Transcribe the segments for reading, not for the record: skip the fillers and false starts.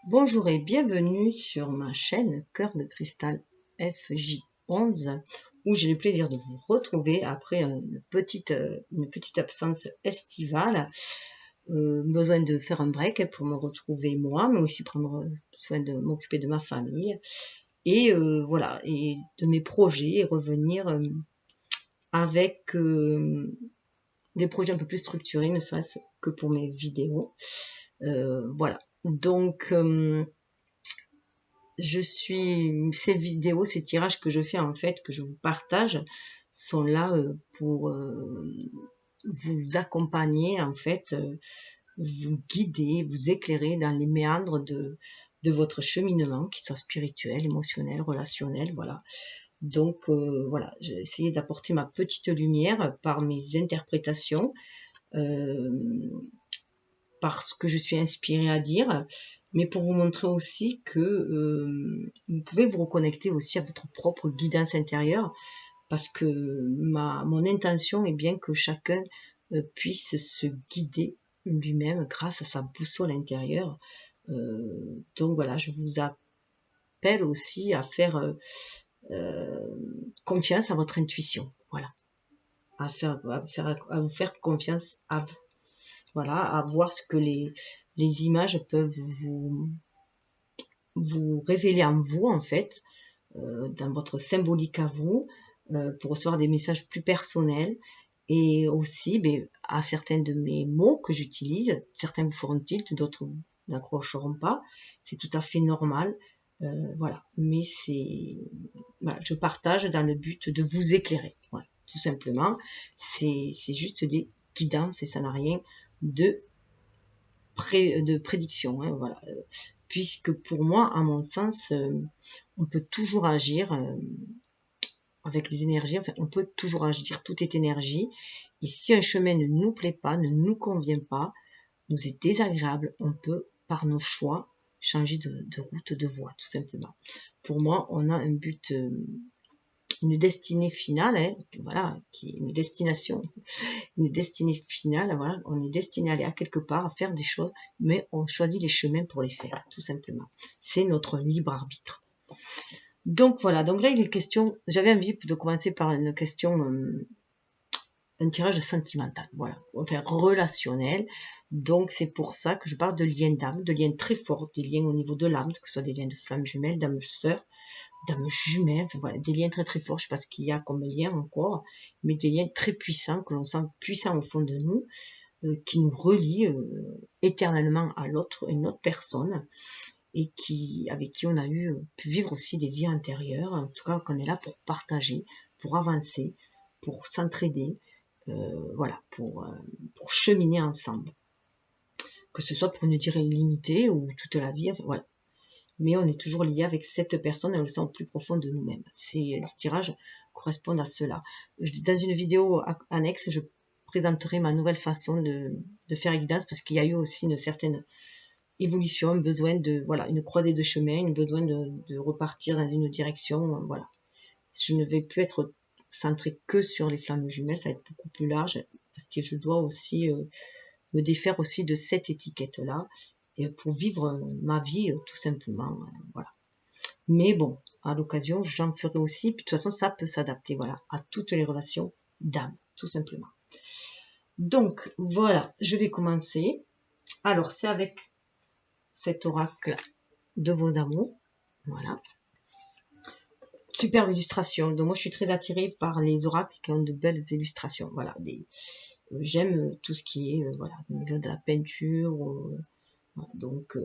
Bonjour et bienvenue sur ma chaîne Cœur de Cristal FJ11 où j'ai le plaisir de vous retrouver après une petite absence estivale. Besoin de faire un break pour me retrouver moi, mais aussi prendre soin de m'occuper de ma famille et voilà, et de mes projets et revenir avec des projets un peu plus structurés, ne serait-ce que pour mes vidéos. Voilà. Donc ces vidéos, ces tirages que je fais en fait, que je vous partage, sont là pour vous accompagner en fait, vous guider, vous éclairer dans les méandres de votre cheminement, qu'il soit spirituel, émotionnel, relationnel, voilà. Donc voilà, j'ai essayé d'apporter ma petite lumière par mes interprétations, euh, par ce que je suis inspirée à dire, mais pour vous montrer aussi que vous pouvez vous reconnecter aussi à votre propre guidance intérieure, parce que mon intention est bien que chacun puisse se guider lui-même grâce à sa boussole intérieure. Donc voilà, je vous appelle aussi à faire confiance à votre intuition, voilà, à vous faire confiance à vous. Voilà, à voir ce que les images peuvent vous révéler en vous, en fait, dans votre symbolique à vous, pour recevoir des messages plus personnels. Et aussi, à certains de mes mots que j'utilise, certains vous feront tilt, d'autres vous n'accrocheront pas. C'est tout à fait normal. Voilà. Mais voilà, je partage dans le but de vous éclairer. Voilà, tout simplement. C'est juste des guidances et ça n'a rien de prédiction, hein, voilà. Puisque pour moi, à mon sens, on peut toujours agir avec les énergies, enfin, on peut toujours agir, tout est énergie, et si un chemin ne nous plaît pas, ne nous convient pas, nous est désagréable, on peut, par nos choix, changer de route, de voie, tout simplement. Pour moi, on a un but, une destinée finale, hein, voilà, qui est une destination, une destinée finale, voilà, on est destiné à aller à quelque part, à faire des choses, mais on choisit les chemins pour les faire, tout simplement. C'est notre libre arbitre. Donc voilà, donc là il est question, j'avais envie de commencer par une question, un tirage sentimental, voilà, enfin relationnel. Donc c'est pour ça que je parle de liens d'âme, de liens très forts, des liens au niveau de l'âme, que ce soit des liens de flammes jumelles, d'âme sœur, d'âme jumelle, enfin voilà, des liens très très forts, je sais pas ce qu'il y a comme lien encore, mais des liens très puissants, que l'on sent puissants au fond de nous, qui nous relient éternellement à l'autre, une autre personne, et avec qui on a pu vivre aussi des vies antérieures, en tout cas qu'on est là pour partager, pour avancer, pour s'entraider, voilà, pour cheminer ensemble. Que ce soit pour une durée illimitée ou toute la vie, enfin, voilà. Mais on est toujours lié avec cette personne et on le sent au plus profond de nous-mêmes. Les tirages correspondent à cela. Dans une vidéo annexe, je présenterai ma nouvelle façon de faire guidance parce qu'il y a eu aussi une certaine évolution, un besoin de, voilà, une croisée de chemin, un besoin de repartir dans une direction, voilà. Je ne vais plus être centrée que sur les flammes jumelles, ça va être beaucoup plus large parce que je dois aussi me défaire aussi de cette étiquette-là et pour vivre ma vie tout simplement, voilà. Mais bon, à l'occasion, j'en ferai aussi, puis de toute façon, ça peut s'adapter, voilà, à toutes les relations d'âme, tout simplement. Donc, voilà, je vais commencer. Alors, c'est avec cet oracle de vos amours, voilà. Superbe illustration. Donc, moi, je suis très attirée par les oracles qui ont de belles illustrations, voilà. J'aime tout ce qui est, voilà, au niveau de la peinture, voilà, donc,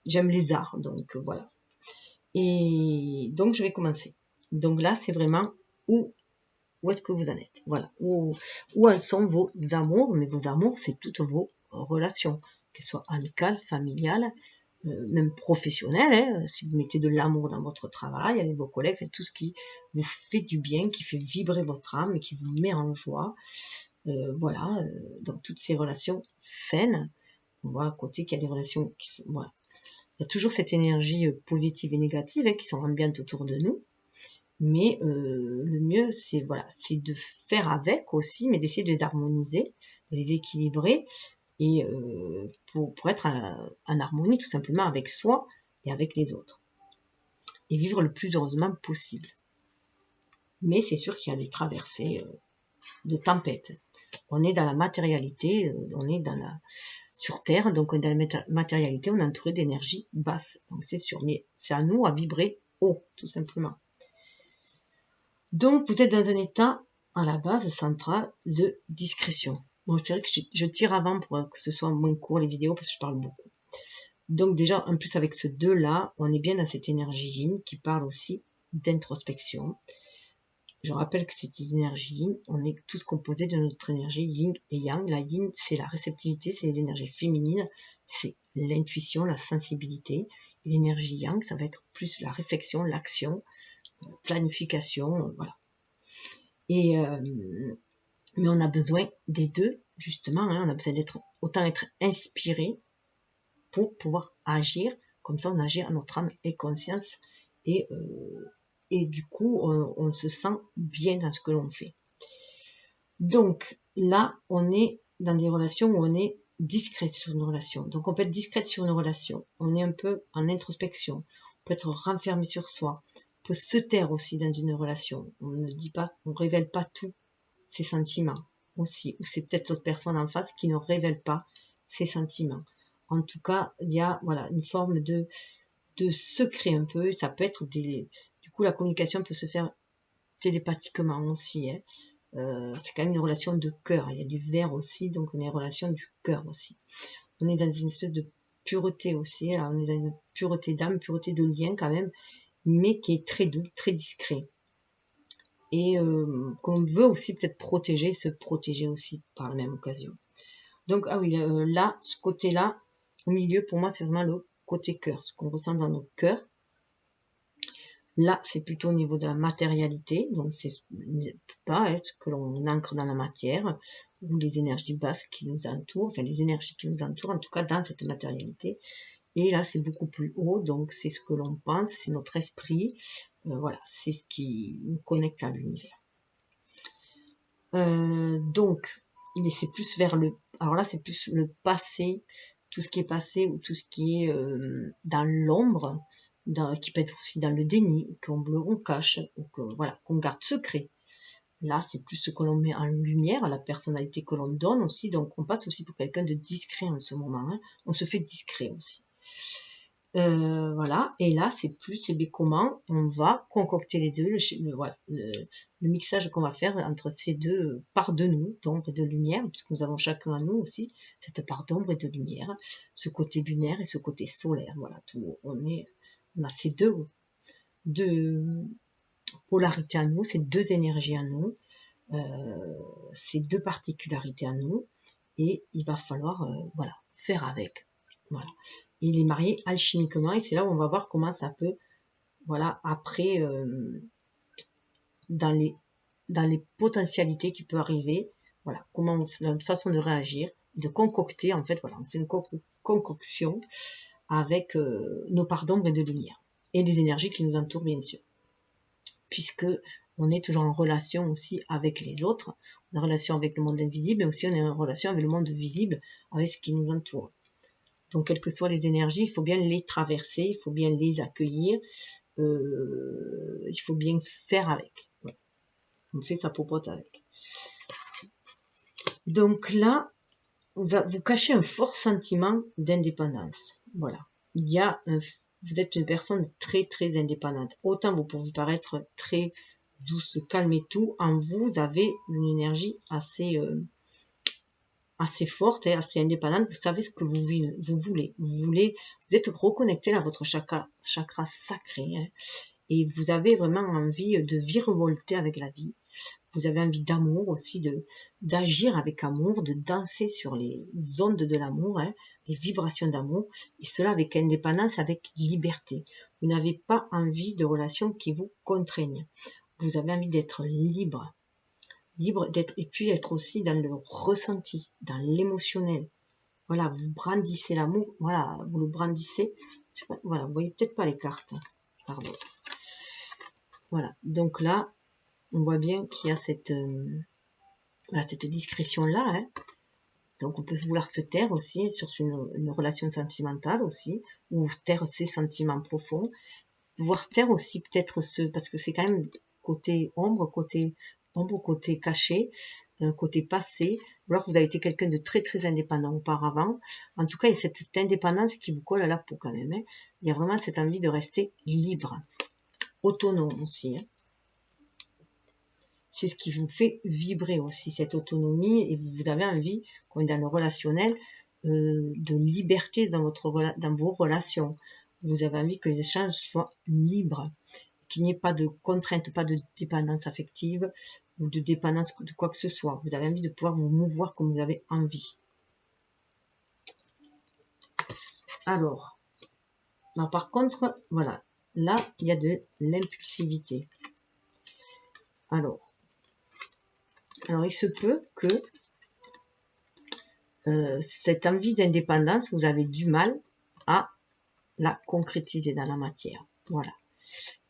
j'aime les arts, donc voilà. Et donc, je vais commencer. Donc là, c'est vraiment où est-ce que vous en êtes. Voilà. Où en sont vos amours. Mais vos amours, c'est toutes vos relations, qu'elles soient amicales, familiales, même professionnelles. Hein, si vous mettez de l'amour dans votre travail, avec vos collègues, tout ce qui vous fait du bien, qui fait vibrer votre âme et qui vous met en joie. Voilà. Donc, toutes ces relations saines. On voit à côté qu'il y a des relations qui sont... Voilà. Il y a toujours cette énergie positive et négative qui sont ambiantes autour de nous. Mais le mieux, c'est voilà, c'est de faire avec aussi, mais d'essayer de les harmoniser, de les équilibrer et pour être en harmonie tout simplement avec soi et avec les autres. Et vivre le plus heureusement possible. Mais c'est sûr qu'il y a des traversées de tempêtes. On est dans la matérialité, on est sur Terre, donc dans la matérialité, on est entouré d'énergie basse. Donc c'est sûr, mais c'est à nous à vibrer haut, tout simplement. Donc vous êtes dans un état, à la base centrale, de discrétion. Bon, c'est vrai que je tire avant pour que ce soit moins court les vidéos, parce que je parle beaucoup. Donc déjà, en plus avec ce 2-là, on est bien dans cette énergie yin qui parle aussi d'introspection. Je rappelle que cette énergie yin, on est tous composés de notre énergie yin et yang. La yin, c'est la réceptivité, c'est les énergies féminines, c'est l'intuition, la sensibilité. Et l'énergie yang, ça va être plus la réflexion, l'action, planification, voilà. Et mais on a besoin des deux, justement, hein, on a besoin autant être inspiré pour pouvoir agir, comme ça on agit à notre âme et conscience, et du coup on se sent bien dans ce que l'on fait. Donc là on est dans des relations où on est discrète sur une relation, donc on peut être discrète sur une relation, on est un peu en introspection, on peut être renfermé sur soi, on peut se taire aussi dans une relation, on ne dit pas, on révèle pas tous ses sentiments aussi, ou c'est peut-être l'autre personne en face qui ne révèle pas ses sentiments. En tout cas, il y a voilà une forme de secret un peu. Ça peut être du coup la communication peut se faire télépathiquement aussi. Hein. C'est quand même une relation de cœur. Il y a du verre aussi, donc on est en relation du cœur aussi. On est dans une espèce de pureté aussi. Alors, on est dans une pureté d'âme, pureté de lien quand même, mais qui est très doux, très discret. Et qu'on veut aussi peut-être protéger, se protéger aussi par la même occasion. Donc, ah oui, là, ce côté-là, au milieu, pour moi, c'est vraiment le côté cœur, ce qu'on ressent dans notre cœur. Là, c'est plutôt au niveau de la matérialité, donc c'est pas ce que l'on ancre dans la matière, ou les énergies basses qui nous entourent, enfin les énergies qui nous entourent, en tout cas dans cette matérialité. Et là, c'est beaucoup plus haut, donc c'est ce que l'on pense, c'est notre esprit, voilà, c'est ce qui nous connecte à l'univers. Donc, c'est plus vers alors là, c'est plus le passé, tout ce qui est passé ou tout ce qui est dans l'ombre, qui peut être aussi dans le déni, qu'on cache, ou qu'on garde secret. Là, c'est plus ce que l'on met en lumière, la personnalité que l'on donne aussi, donc on passe aussi pour quelqu'un de discret en ce moment, hein. On se fait discret aussi. Voilà, et là c'est plus comment on va concocter les deux, le mixage qu'on va faire entre ces deux parts de nous, d'ombre et de lumière, puisque nous avons chacun à nous aussi cette part d'ombre et de lumière, ce côté lunaire et ce côté solaire. Voilà, on a ces deux polarités à nous, ces deux énergies à nous, ces deux particularités à nous, et il va falloir voilà, faire avec. Voilà. Il est marié alchimiquement et c'est là où on va voir comment ça peut, voilà, après, dans les potentialités qui peuvent arriver, voilà, comment notre façon de réagir, de concocter, en fait, voilà, on fait une concoction avec nos parts d'ombre et de lumière et les énergies qui nous entourent, bien sûr, puisque on est toujours en relation aussi avec les autres, on est en relation avec le monde invisible, mais aussi on est en relation avec le monde visible, avec ce qui nous entoure. Donc, quelles que soient les énergies, il faut bien les traverser, il faut bien les accueillir, il faut bien faire avec. Ouais. On fait sa popote avec. Donc là, vous cachez un fort sentiment d'indépendance. Voilà. Vous êtes une personne très, très indépendante. Autant vous pouvez paraître très douce, calme et tout, en vous avez une énergie assez forte et assez indépendante, vous savez ce que vous voulez. Vous êtes reconnecté à votre chakra sacré, hein, et vous avez vraiment envie de virevolter avec la vie. Vous avez envie d'amour aussi, d'agir avec amour, de danser sur les ondes de l'amour, hein, les vibrations d'amour, et cela avec indépendance, avec liberté. Vous n'avez pas envie de relations qui vous contraignent. Vous avez envie d'être libre d'être, et puis être aussi dans le ressenti, dans l'émotionnel. Voilà, vous brandissez l'amour, voilà, vous le brandissez. Je sais pas, voilà, vous voyez peut-être pas les cartes, pardon. Voilà, donc là, on voit bien qu'il y a cette discrétion-là, hein, Donc on peut vouloir se taire aussi sur une relation sentimentale aussi, ou taire ses sentiments profonds. Pouvoir taire aussi peut-être parce que c'est quand même côté ombre, côté caché, côté passé, ou alors vous avez été quelqu'un de très très indépendant auparavant. En tout cas, il y a cette indépendance qui vous colle à la peau quand même. Hein. Il y a vraiment cette envie de rester libre, autonome aussi. Hein. C'est ce qui vous fait vibrer aussi, cette autonomie, et vous avez envie, comme dans le relationnel, de liberté dans vos relations. Vous avez envie que les échanges soient libres, qu'il n'y ait pas de contraintes, pas de dépendance affective ou de dépendance de quoi que ce soit. Vous avez envie de pouvoir vous mouvoir comme vous avez envie. Alors, par contre, voilà, là, il y a de l'impulsivité. Alors, il se peut que cette envie d'indépendance, vous avez du mal à la concrétiser dans la matière. Voilà.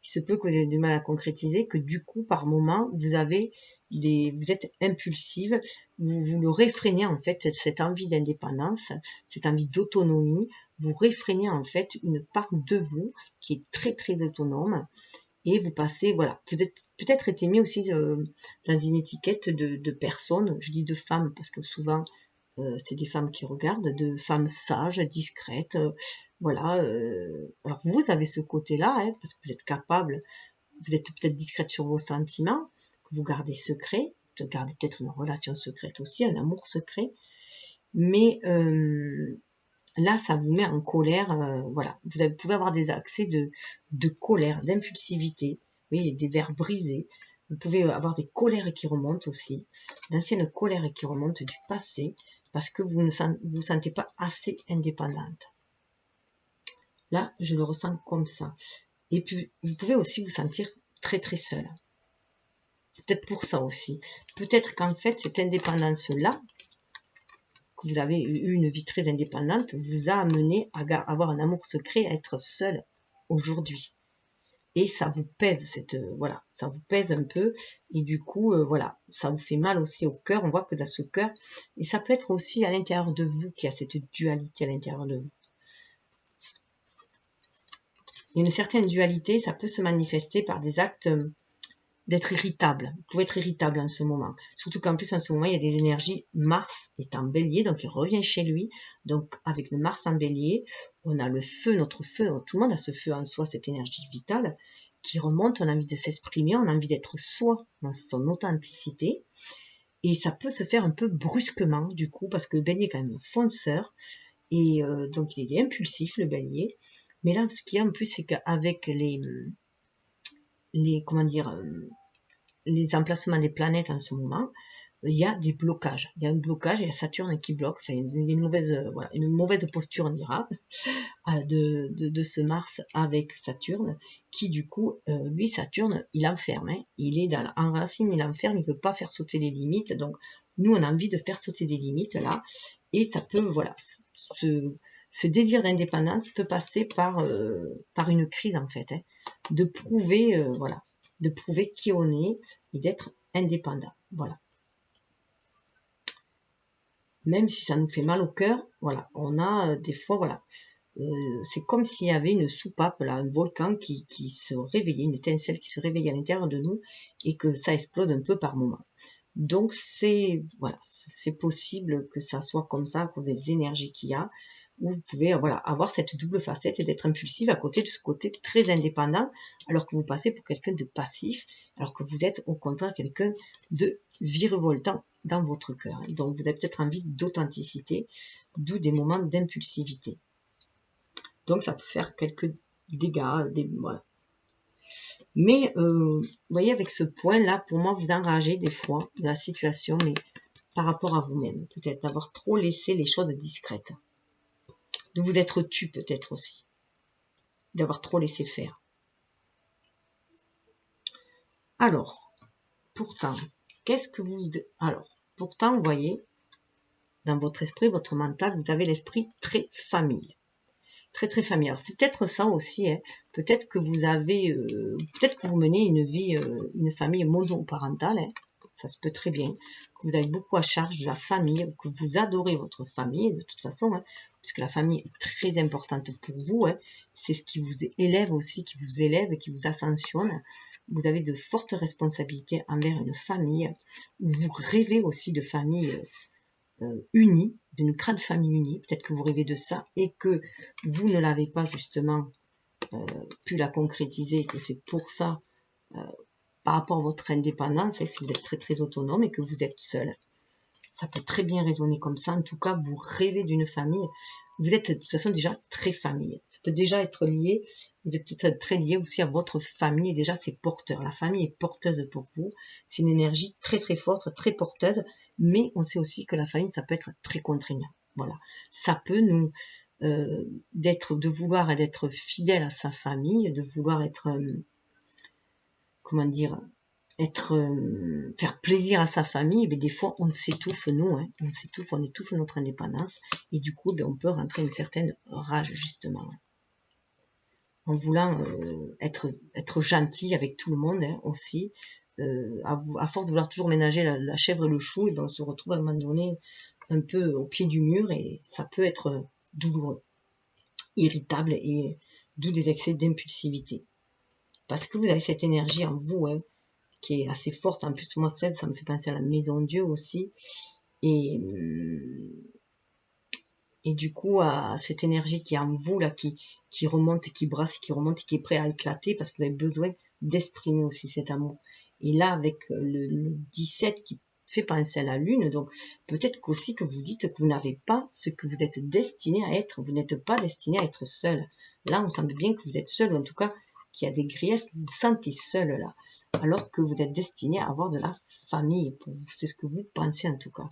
Il se peut que vous ayez du mal à concrétiser, que du coup, par moment, vous êtes impulsive, vous le réfrénez en fait, cette envie d'indépendance, cette envie d'autonomie, vous réfrénez en fait une part de vous qui est très très autonome, et vous passez, voilà, peut-être été mis aussi dans une étiquette de personnes, je dis de femmes parce que souvent c'est des femmes qui regardent, de femmes sages, discrètes, voilà. Alors vous avez ce côté-là, hein, parce que vous êtes capable, vous êtes peut-être discrète sur vos sentiments, que vous gardez secret, vous gardez peut-être une relation secrète aussi, un amour secret, mais là ça vous met en colère, voilà. Vous pouvez avoir des accès de colère, d'impulsivité, oui, des verres brisés. Vous pouvez avoir des colères qui remontent aussi, d'anciennes colères qui remontent du passé, parce que vous ne vous sentez pas assez indépendante. Là, je le ressens comme ça. Et puis, vous pouvez aussi vous sentir très très seule. Peut-être pour ça aussi. Peut-être qu'en fait, cette indépendance-là, que vous avez eu une vie très indépendante, vous a amené à avoir un amour secret, à être seule aujourd'hui. Et ça vous pèse, voilà, ça vous pèse un peu, et du coup, voilà, ça vous fait mal aussi au cœur. On voit que dans ce cœur, et ça peut être aussi à l'intérieur de vous qu'il y a cette dualité à l'intérieur de vous. Une certaine dualité, ça peut se manifester par des actes d'être irritable. Vous pouvez être irritable en ce moment. Surtout qu'en plus, en ce moment, il y a des énergies. Mars est en bélier, donc il revient chez lui. Donc, avec le Mars en bélier, on a le feu, notre feu. Tout le monde a ce feu en soi, cette énergie vitale qui remonte. On a envie de s'exprimer, on a envie d'être soi dans son authenticité. Et ça peut se faire un peu brusquement, du coup, parce que le bélier est quand même fonceur. Et donc, il est impulsif, le bélier. Mais là, ce qu'il y a en plus, c'est qu'avec les emplacements des planètes en ce moment, il y a des blocages. Il y a un blocage, il y a Saturne qui bloque. Enfin, il y a une mauvaise posture, on dira, de ce Mars avec Saturne, qui du coup, lui, Saturne, il enferme. Hein. Il est en racine, il enferme, il ne veut pas faire sauter les limites. Donc, nous, on a envie de faire sauter des limites, là. Et ça peut, voilà, ce désir d'indépendance peut passer par une crise, en fait. Hein, de prouver, voilà, de prouver qui on est et d'être indépendant. Voilà. Même si ça nous fait mal au cœur, voilà, on a des fois, voilà, c'est comme s'il y avait une soupape, là, un volcan qui se réveillait, une étincelle qui se réveillait à l'intérieur de nous et que ça explose un peu par moment. Donc voilà, c'est possible que ça soit comme ça à cause des énergies qu'il y a, où vous pouvez avoir cette double facette et d'être impulsive à côté de ce côté très indépendant, alors que vous passez pour quelqu'un de passif, alors que vous êtes au contraire quelqu'un de virevoltant dans votre cœur. Donc vous avez peut-être envie d'authenticité, d'où des moments d'impulsivité. Donc ça peut faire quelques dégâts, voilà. Mais vous voyez, avec ce point-là, pour moi, vous enragez des fois de la situation, mais par rapport à vous-même, peut-être d'avoir trop laissé les choses discrètes. De vous être tu peut-être aussi, d'avoir trop laissé faire. Alors, pourtant, pourtant, vous voyez, dans votre esprit, votre mental, vous avez l'esprit très famille. Très très famille. Alors c'est peut-être ça aussi, hein. Peut-être que vous menez une vie, une famille monoparentale, hein. ça se peut très bien, que vous avez beaucoup à charge de la famille, que vous adorez votre famille, de toute façon, hein, puisque la famille est très importante pour vous, hein, c'est ce qui vous élève aussi, qui vous élève et qui vous ascensionne. Vous avez de fortes responsabilités envers une famille, vous rêvez aussi de famille unie, d'une grande famille unie, peut-être que vous rêvez de ça et que vous ne l'avez pas justement pu la concrétiser, que c'est pour ça, par rapport à votre indépendance, et si vous êtes très très autonome et que vous êtes seul. Ça peut très bien résonner comme ça. En tout cas, vous rêvez d'une famille. Vous êtes de toute façon déjà très famille. Ça peut déjà être lié. Vous êtes très lié aussi à votre famille. Et déjà, c'est porteur. La famille est porteuse pour vous. C'est une énergie très très forte, très porteuse. Mais on sait aussi que la famille, ça peut être très contraignant. Voilà. Ça peut nous de vouloir être fidèle à sa famille, de vouloir être comment dire, faire plaisir à sa famille, mais des fois on s'étouffe nous, hein, on étouffe notre indépendance, et du coup on peut rentrer une certaine rage justement, en voulant être gentil avec tout le monde, hein, aussi, à force de vouloir toujours ménager la chèvre et le chou, et ben on se retrouve à un moment donné un peu au pied du mur, et ça peut être douloureux, irritable, et d'où des excès d'impulsivité, parce que vous avez cette énergie en vous, hein, qui est assez forte. En plus, moi, ça me fait penser à la maison Dieu aussi. Et du coup, à cette énergie qui est en vous, là, qui remonte, qui brasse, qui remonte, qui est prêt à éclater, parce que vous avez besoin d'exprimer aussi cet amour. Et là, avec le 17 qui fait penser à la lune, donc peut-être qu'aussi que vous dites que vous n'avez pas ce que vous êtes destiné à être. Vous n'êtes pas destiné à être seul. Là, on semble bien que vous êtes seul, ou en tout cas, qu'il y a des griefs, vous vous sentez seul, là. Alors que vous êtes destiné à avoir de la famille pour vous. C'est ce que vous pensez en tout cas.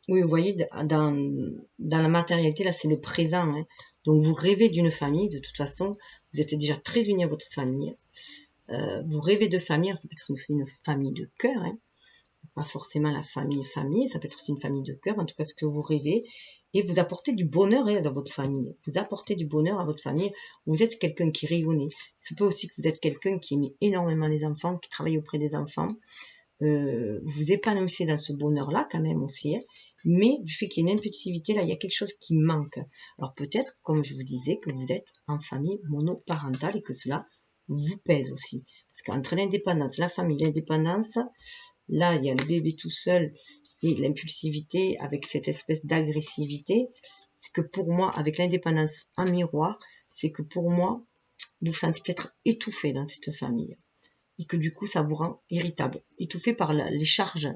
Oui, vous voyez, dans la matérialité, là, c'est le présent, hein. Donc, vous rêvez d'une famille, de toute façon, vous êtes déjà très unis à votre famille. Vous rêvez de famille, alors ça peut être aussi une famille de cœur, hein. Pas forcément la famille, ça peut être aussi une famille de cœur, en tout cas, ce que vous rêvez. Et vous apportez du bonheur, hein, dans votre famille. Vous apportez du bonheur à votre famille. Vous êtes quelqu'un qui rayonne. Il se peut aussi que vous êtes quelqu'un qui aime énormément les enfants, qui travaille auprès des enfants. Vous épanouissez dans ce bonheur-là quand même aussi, hein. Mais du fait qu'il y a une impulsivité, là, il y a quelque chose qui manque. Alors peut-être, comme je vous disais, que vous êtes en famille monoparentale et que cela vous pèse aussi. Parce qu'entre l'indépendance, la famille, l'indépendance, là, il y a le bébé tout seul et l'impulsivité avec cette espèce d'agressivité. C'est que pour moi, avec l'indépendance en miroir, c'est que pour moi, vous vous sentez peut-être étouffé dans cette famille. Et que du coup, ça vous rend irritable. Étouffé par les charges,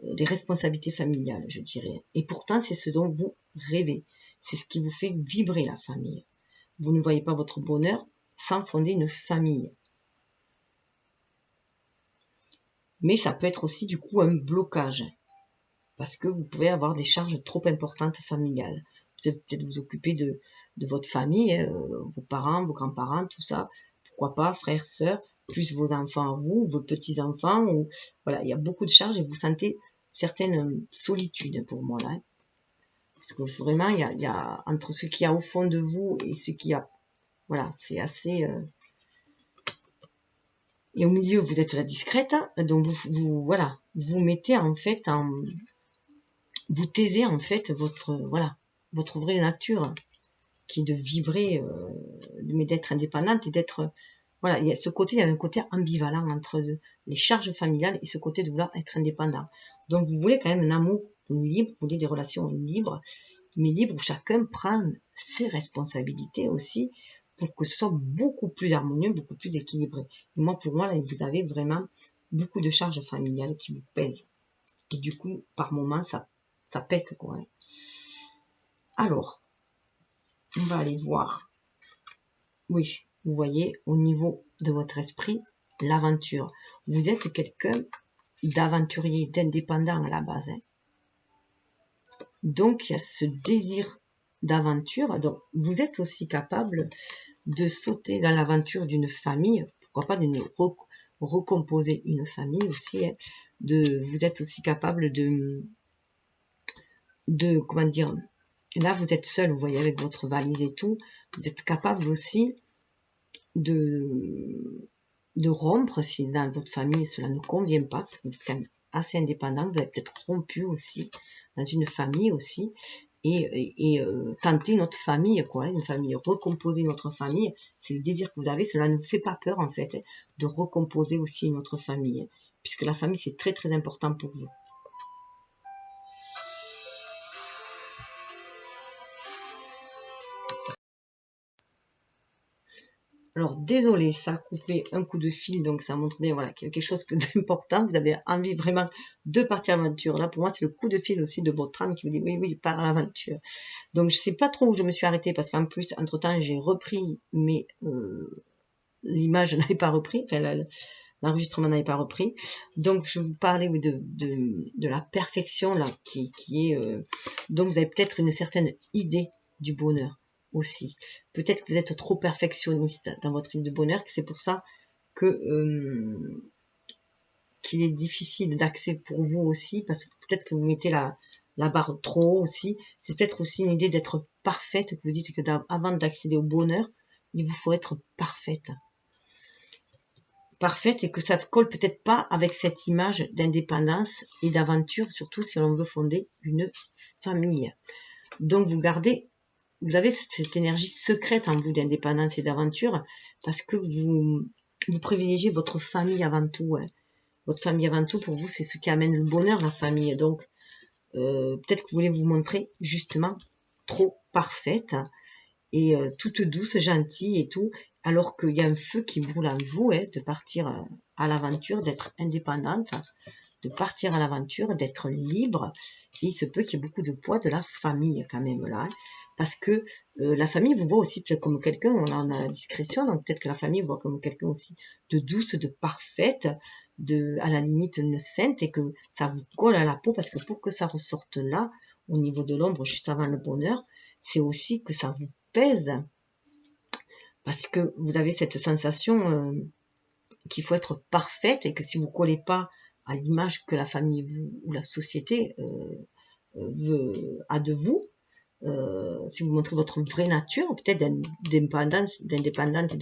les responsabilités familiales, je dirais. Et pourtant, c'est ce dont vous rêvez. C'est ce qui vous fait vibrer la famille. Vous ne voyez pas votre bonheur sans fonder une famille. Mais ça peut être aussi du coup un blocage, parce que vous pouvez avoir des charges trop importantes familiales. Peut-être vous occuper de votre famille, vos parents, vos grands-parents, tout ça. Pourquoi pas, frères, sœurs, plus vos enfants à vous, vos petits-enfants. Ou, voilà, il y a beaucoup de charges et vous sentez certaines solitudes pour moi là. Parce que vraiment, il y a entre ce qu'il y a au fond de vous et ce qu'il y a... Voilà, c'est assez... Et au milieu, vous êtes la discrète, hein, donc voilà, vous mettez en fait vous taisez en fait votre vraie nature, qui est de vibrer, mais d'être indépendante et d'être, voilà, il y a un côté ambivalent entre les charges familiales et ce côté de vouloir être indépendant. Donc vous voulez quand même un amour libre, vous voulez des relations libres, mais libres où chacun prend ses responsabilités aussi, pour que ce soit beaucoup plus harmonieux, beaucoup plus équilibré. Et moi, pour moi, là, vous avez vraiment beaucoup de charges familiales qui vous pèsent. Et du coup, par moments, ça pète, quoi. Alors, on va aller voir. Oui, vous voyez, au niveau de votre esprit, l'aventure. Vous êtes quelqu'un d'aventurier, d'indépendant à la base, hein. Donc, il y a ce désir d'aventure. Donc, vous êtes aussi capable de sauter dans l'aventure d'une famille, pourquoi pas d'une recomposer une famille aussi, hein. Vous êtes aussi capable comment dire, là vous êtes seul, vous voyez, avec votre valise et tout, vous êtes capable aussi de rompre si dans votre famille cela ne convient pas, parce que vous êtes quand même assez indépendant, vous avez peut-être rompu aussi dans une famille aussi, et tenter notre famille, quoi, une famille, recomposer notre famille, c'est le désir que vous avez, cela ne vous fait pas peur en fait, de recomposer aussi notre famille, puisque la famille c'est très très important pour vous. Alors, désolé, ça a coupé un coup de fil, donc ça montre bien voilà, qu'il y a quelque chose d'important. Vous avez envie vraiment de partir à l'aventure. Là, pour moi, c'est le coup de fil aussi de votre âme qui vous dit oui, oui, pars à l'aventure. Donc, je ne sais pas trop où je me suis arrêtée parce qu'en plus, entre-temps, j'ai repris, mais l'image n'avait pas repris. Enfin, l'enregistrement n'avait pas repris. Donc, je vous parlais de la perfection là, qui est... donc, vous avez peut-être une certaine idée du bonheur aussi. Peut-être que vous êtes trop perfectionniste dans votre idée de bonheur, que c'est pour ça que qu'il est difficile d'accès pour vous aussi, parce que peut-être que vous mettez la barre trop haut aussi. C'est peut-être aussi une idée d'être parfaite, que vous dites que avant d'accéder au bonheur, il vous faut être parfaite. Parfaite, et que ça ne colle peut-être pas avec cette image d'indépendance et d'aventure, surtout si l'on veut fonder une famille. Donc vous avez cette énergie secrète en vous d'indépendance et d'aventure, parce que vous privilégiez votre famille avant tout. Hein. Votre famille avant tout, pour vous, c'est ce qui amène le bonheur, la famille. Donc, peut-être que vous voulez vous montrer justement trop parfaite et toute douce, gentille et tout, alors qu'il y a un feu qui brûle en vous, hein, de partir à l'aventure, d'être indépendante, de partir à l'aventure, d'être libre. Et il se peut qu'il y ait beaucoup de poids de la famille quand même là, hein, parce que la famille vous voit aussi peut-être comme quelqu'un, on en a la discrétion, donc peut-être que la famille vous voit comme quelqu'un aussi de douce, de parfaite, à la limite une sainte, et que ça vous colle à la peau, parce que pour que ça ressorte là, au niveau de l'ombre, juste avant le bonheur, c'est aussi que ça vous pèse, parce que vous avez cette sensation qu'il faut être parfaite, et que si vous ne collez pas à l'image que la famille ou la société a de vous, si vous montrez votre vraie nature, peut-être d'indépendante et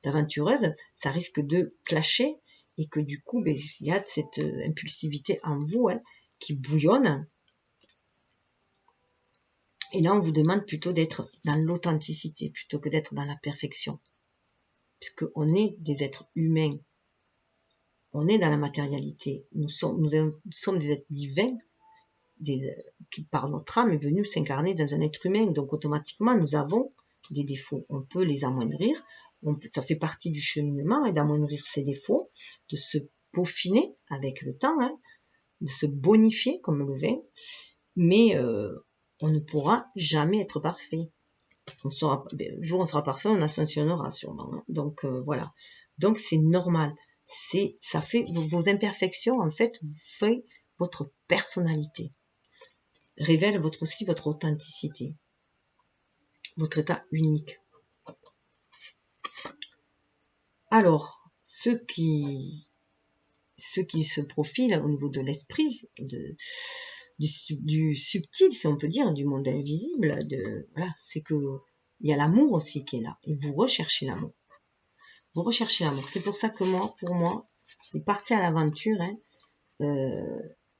d'aventureuse, ça risque de clasher, et que du coup, il y a cette impulsivité en vous, hein, qui bouillonne. Et là, on vous demande plutôt d'être dans l'authenticité plutôt que d'être dans la perfection. Puisqu'on est des êtres humains. On est dans la matérialité. Nous sommes des êtres divins qui, par notre âme, est venu s'incarner dans un être humain. Donc, automatiquement, nous avons des défauts. On peut les amoindrir. Ça fait partie du cheminement, et d'amoindrir ces défauts, de se peaufiner avec le temps, hein, de se bonifier comme le vin. Mais on ne pourra jamais être parfait. Le jour où on sera parfait, on ascensionnera sûrement. Hein. Donc voilà. Donc c'est normal. Ça fait vos imperfections, en fait, fait votre personnalité. Révèle aussi votre authenticité. Votre état unique. Alors, ce qui se profile au niveau de l'esprit, du subtil, si on peut dire, du monde invisible, voilà, c'est que il y a l'amour aussi qui est là, et vous recherchez l'amour. Vous recherchez l'amour. C'est pour ça que pour moi, c'est parti à l'aventure, hein,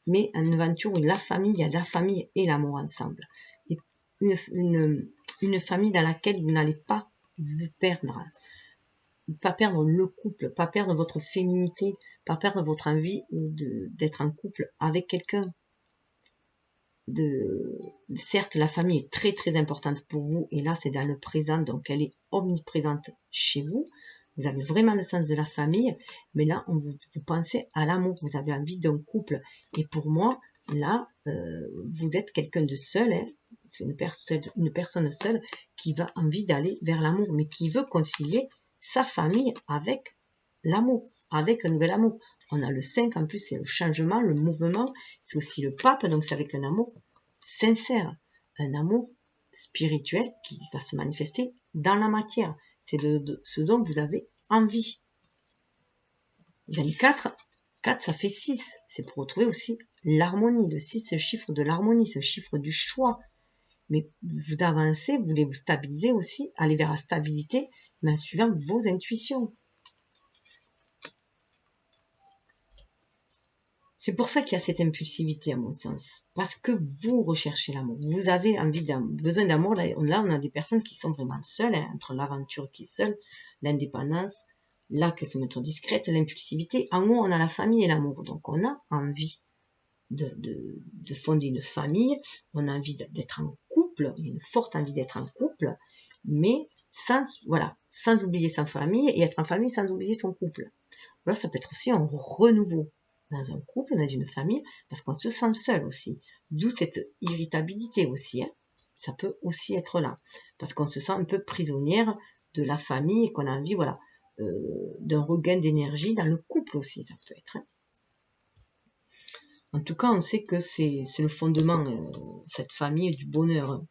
mais une aventure où il y a la famille et l'amour ensemble. Et une famille dans laquelle vous n'allez pas vous perdre. Pas perdre le couple, pas perdre votre féminité, pas perdre votre envie d'être en couple avec quelqu'un. Certes, la famille est très très importante pour vous, et là c'est dans le présent, donc elle est omniprésente chez vous. Vous avez vraiment le sens de la famille, mais là vous pensez à l'amour, vous avez envie d'un couple. Et pour moi, là, vous êtes quelqu'un de seul, hein. C'est une personne seule qui a envie d'aller vers l'amour, mais qui veut concilier sa famille avec l'amour, avec un nouvel amour. On a le 5, en plus, c'est le changement, le mouvement, c'est aussi le pape, donc c'est avec un amour sincère, un amour spirituel qui va se manifester dans la matière. C'est de ce dont vous avez envie. 24, 4, ça fait 6. C'est pour retrouver aussi l'harmonie. Le 6, c'est le chiffre de l'harmonie, c'est le chiffre du choix. Mais vous avancez, vous voulez vous stabiliser aussi, aller vers la stabilité mais en suivant vos intuitions. C'est pour ça qu'il y a cette impulsivité, à mon sens. Parce que vous recherchez l'amour. Vous avez besoin d'amour. Là, on a des personnes qui sont vraiment seules, hein, entre l'aventure qui est seule, l'indépendance, là, qu'elles se mettent discrètes, l'impulsivité. En haut, on a la famille et l'amour. Donc, on a envie de fonder une famille. On a envie d'être en couple. Une forte envie d'être en couple. Mais sans oublier sa famille et être en famille sans oublier son couple. Alors, ça peut être aussi un renouveau dans un couple, dans une famille, parce qu'on se sent seul aussi. D'où cette irritabilité aussi. Hein. Ça peut aussi être là. Parce qu'on se sent un peu prisonnière de la famille et qu'on a envie, d'un regain d'énergie dans le couple aussi, ça peut être. Hein. En tout cas, on sait que c'est le fondement, cette famille, du bonheur. Hein.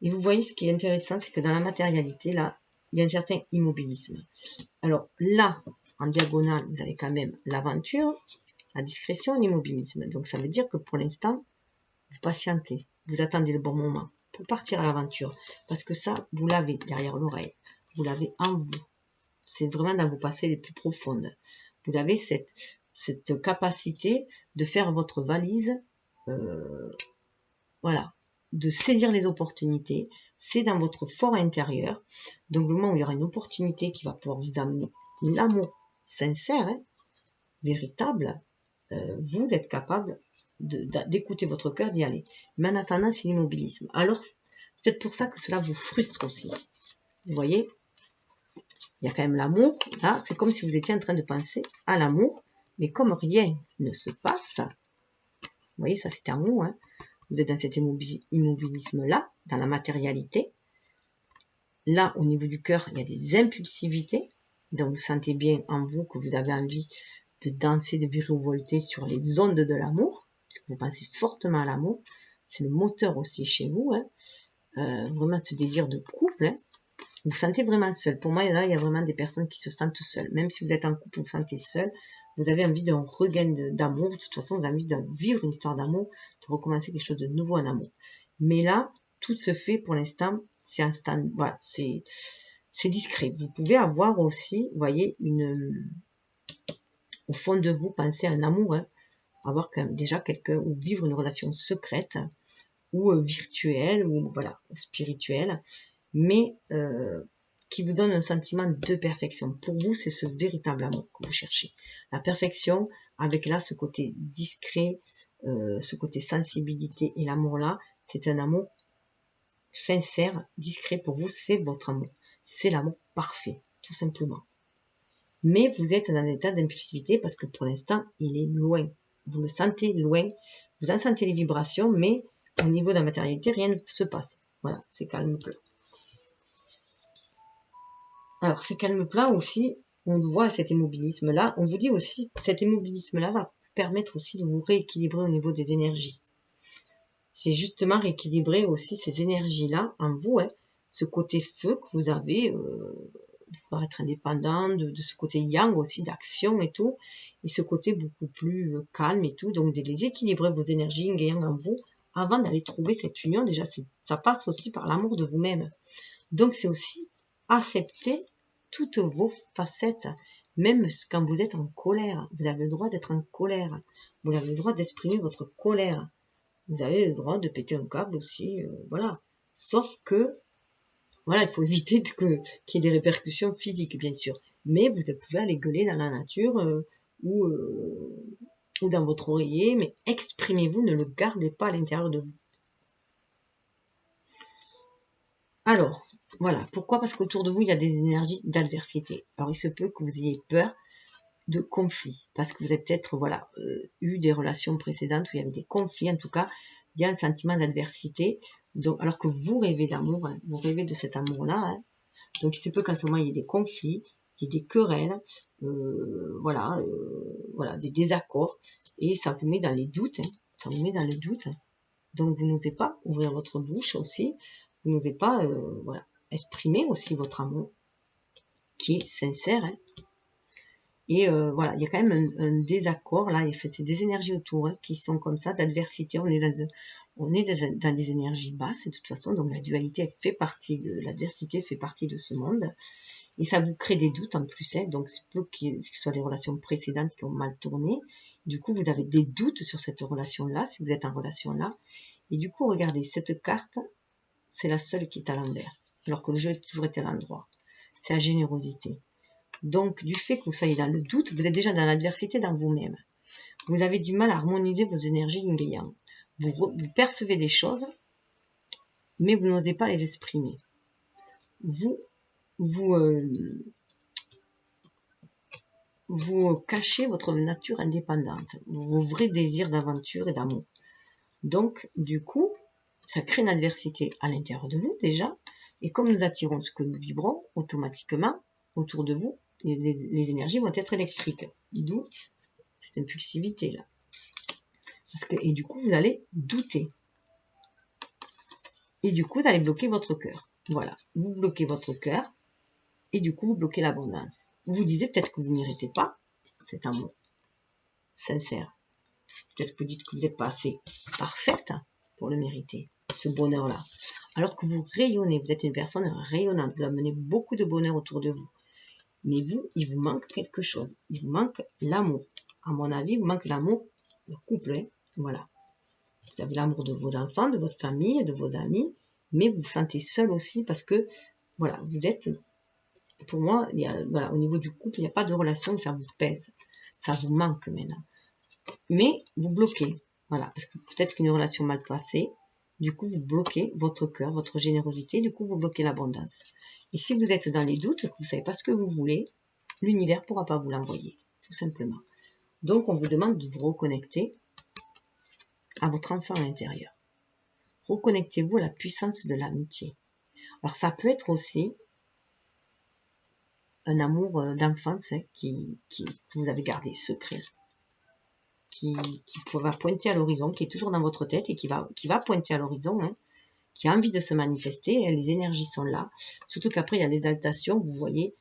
Et vous voyez, ce qui est intéressant, c'est que dans la matérialité, là, il y a un certain immobilisme. Alors là, en diagonale, vous avez quand même l'aventure, la discrétion, l'immobilisme. Donc ça veut dire que pour l'instant, vous patientez, vous attendez le bon moment pour partir à l'aventure. Parce que ça, vous l'avez derrière l'oreille, vous l'avez en vous. C'est vraiment dans vos passés les plus profondes. Vous avez cette capacité de faire votre valise, de saisir les opportunités. C'est dans votre fort intérieur. Donc le moment où il y aura une opportunité qui va pouvoir vous amener l'amour sincère, hein, véritable, vous êtes capable d'écouter votre cœur, d'y aller. Mais en attendant, c'est l'immobilisme. Alors, c'est peut-être pour ça que cela vous frustre aussi. Vous voyez, il y a quand même l'amour. Là, c'est comme si vous étiez en train de penser à l'amour, mais comme rien ne se passe, vous voyez, ça c'est un mot, hein, vous êtes dans cet immobilisme-là, dans la matérialité. Là, au niveau du cœur, il y a des impulsivités. Donc, vous sentez bien en vous que vous avez envie de danser, de virevolter sur les ondes de l'amour, puisque vous pensez fortement à l'amour. C'est le moteur aussi chez vous. Hein. Vraiment ce désir de couple. Hein. Vous vous sentez vraiment seul. Pour moi, là, il y a vraiment des personnes qui se sentent seules. Même si vous êtes en couple, vous vous sentez seul. Vous avez envie d'un regain d'amour. De toute façon, vous avez envie de vivre une histoire d'amour, de recommencer quelque chose de nouveau en amour. Mais là, tout se fait pour l'instant. C'est instant. Voilà, c'est discret. Vous pouvez avoir aussi, vous voyez, au fond de vous, penser à un amour, hein, avoir quand même déjà quelqu'un, ou vivre une relation secrète, ou virtuelle, ou voilà, spirituelle, mais qui vous donne un sentiment de perfection. Pour vous, c'est ce véritable amour que vous cherchez. La perfection, avec là ce côté discret, ce côté sensibilité, et l'amour là, c'est un amour sincère, discret. Pour vous, c'est votre amour. C'est l'amour parfait, tout simplement. Mais vous êtes dans un état d'impulsivité parce que pour l'instant, il est loin. Vous le sentez loin, vous en sentez les vibrations, mais au niveau de la matérialité, rien ne se passe. Voilà, c'est calme plat. Alors, c'est calme plat aussi, on voit cet immobilisme-là. On vous dit aussi, cet immobilisme-là va vous permettre aussi de vous rééquilibrer au niveau des énergies. C'est justement rééquilibrer aussi ces énergies-là en vous, hein, ce côté feu que vous avez, de pouvoir être indépendant, de ce côté yang aussi, d'action et tout, et ce côté beaucoup plus calme et tout, donc de les équilibrer vos énergies yin et yang en vous, avant d'aller trouver cette union. Déjà, ça passe aussi par l'amour de vous-même. Donc, c'est aussi accepter toutes vos facettes, même quand vous êtes en colère. Vous avez le droit d'être en colère. Vous avez le droit d'exprimer votre colère. Vous avez le droit de péter un câble aussi, voilà. Sauf que, voilà, il faut éviter qu'il y ait des répercussions physiques, bien sûr. Mais vous pouvez aller gueuler dans la nature ou dans votre oreiller, mais exprimez-vous, ne le gardez pas à l'intérieur de vous. Alors, voilà. Pourquoi? Parce qu'autour de vous, il y a des énergies d'adversité. Alors, il se peut que vous ayez peur de conflits, parce que vous avez peut-être eu des relations précédentes où il y avait des conflits. En tout cas, il y a un sentiment d'adversité. Donc, alors que vous rêvez d'amour, hein, vous rêvez de cet amour-là. Hein. Donc, il se peut qu'en ce moment, il y ait des conflits, il y ait des querelles, voilà, des désaccords, et ça vous met dans les doutes. Hein, ça vous met dans le doute. Hein. Donc, vous n'osez pas ouvrir votre bouche aussi. Vous n'osez pas, exprimer aussi votre amour, qui est sincère. Hein. Et voilà, il y a quand même un désaccord, là, c'est des énergies autour hein, qui sont comme ça, d'adversité, on est dans des énergies basses, de toute façon, donc la dualité fait partie de l'adversité, fait partie de ce monde, et ça vous crée des doutes en plus, hein, donc c'est peu que ce soit des relations précédentes qui ont mal tourné, du coup vous avez des doutes sur cette relation-là, si vous êtes en relation là, et du coup regardez, cette carte, c'est la seule qui est à l'envers, alors que le jeu a toujours été à l'endroit, c'est la générosité. Donc, du fait que vous soyez dans le doute, vous êtes déjà dans l'adversité dans vous-même. Vous avez du mal à harmoniser vos énergies yin et yang. Vous percevez des choses, mais vous n'osez pas les exprimer. Vous cachez votre nature indépendante, vos vrais désirs d'aventure et d'amour. Donc, du coup, ça crée une adversité à l'intérieur de vous déjà, et comme nous attirons ce que nous vibrons, automatiquement, autour de vous, les énergies vont être électriques. D'où cette impulsivité là. Et du coup, vous allez douter. Et du coup, vous allez bloquer votre cœur. Voilà, vous bloquez votre cœur, et du coup, vous bloquez l'abondance. Vous vous disiez peut-être que vous ne méritez pas cet amour sincère. Peut-être que vous dites que vous n'êtes pas assez parfaite pour le mériter, ce bonheur-là. Alors que vous rayonnez, vous êtes une personne rayonnante, vous amenez beaucoup de bonheur autour de vous. Mais vous, il vous manque quelque chose. Il vous manque l'amour. À mon avis, il vous manque l'amour, le couple. Hein. Voilà. Vous avez l'amour de vos enfants, de votre famille, de vos amis, mais vous vous sentez seul aussi parce que, voilà, vous êtes, pour moi, voilà, au niveau du couple, il n'y a pas de relation, ça vous pèse. Ça vous manque maintenant. Mais vous bloquez. Voilà, parce que peut-être qu'une relation mal passée, du coup, vous bloquez votre cœur, votre générosité, du coup, vous bloquez l'abondance. Et si vous êtes dans les doutes, que vous ne savez pas ce que vous voulez, l'univers ne pourra pas vous l'envoyer, tout simplement. Donc, on vous demande de vous reconnecter à votre enfant intérieur. Reconnectez-vous à la puissance de l'amitié. Alors, ça peut être aussi un amour d'enfance hein, que vous avez gardé secret, qui va pointer à l'horizon, qui est toujours dans votre tête et qui va pointer à l'horizon, hein, qui a envie de se manifester, les énergies sont là, surtout qu'après il y a l'exaltation, vous voyez,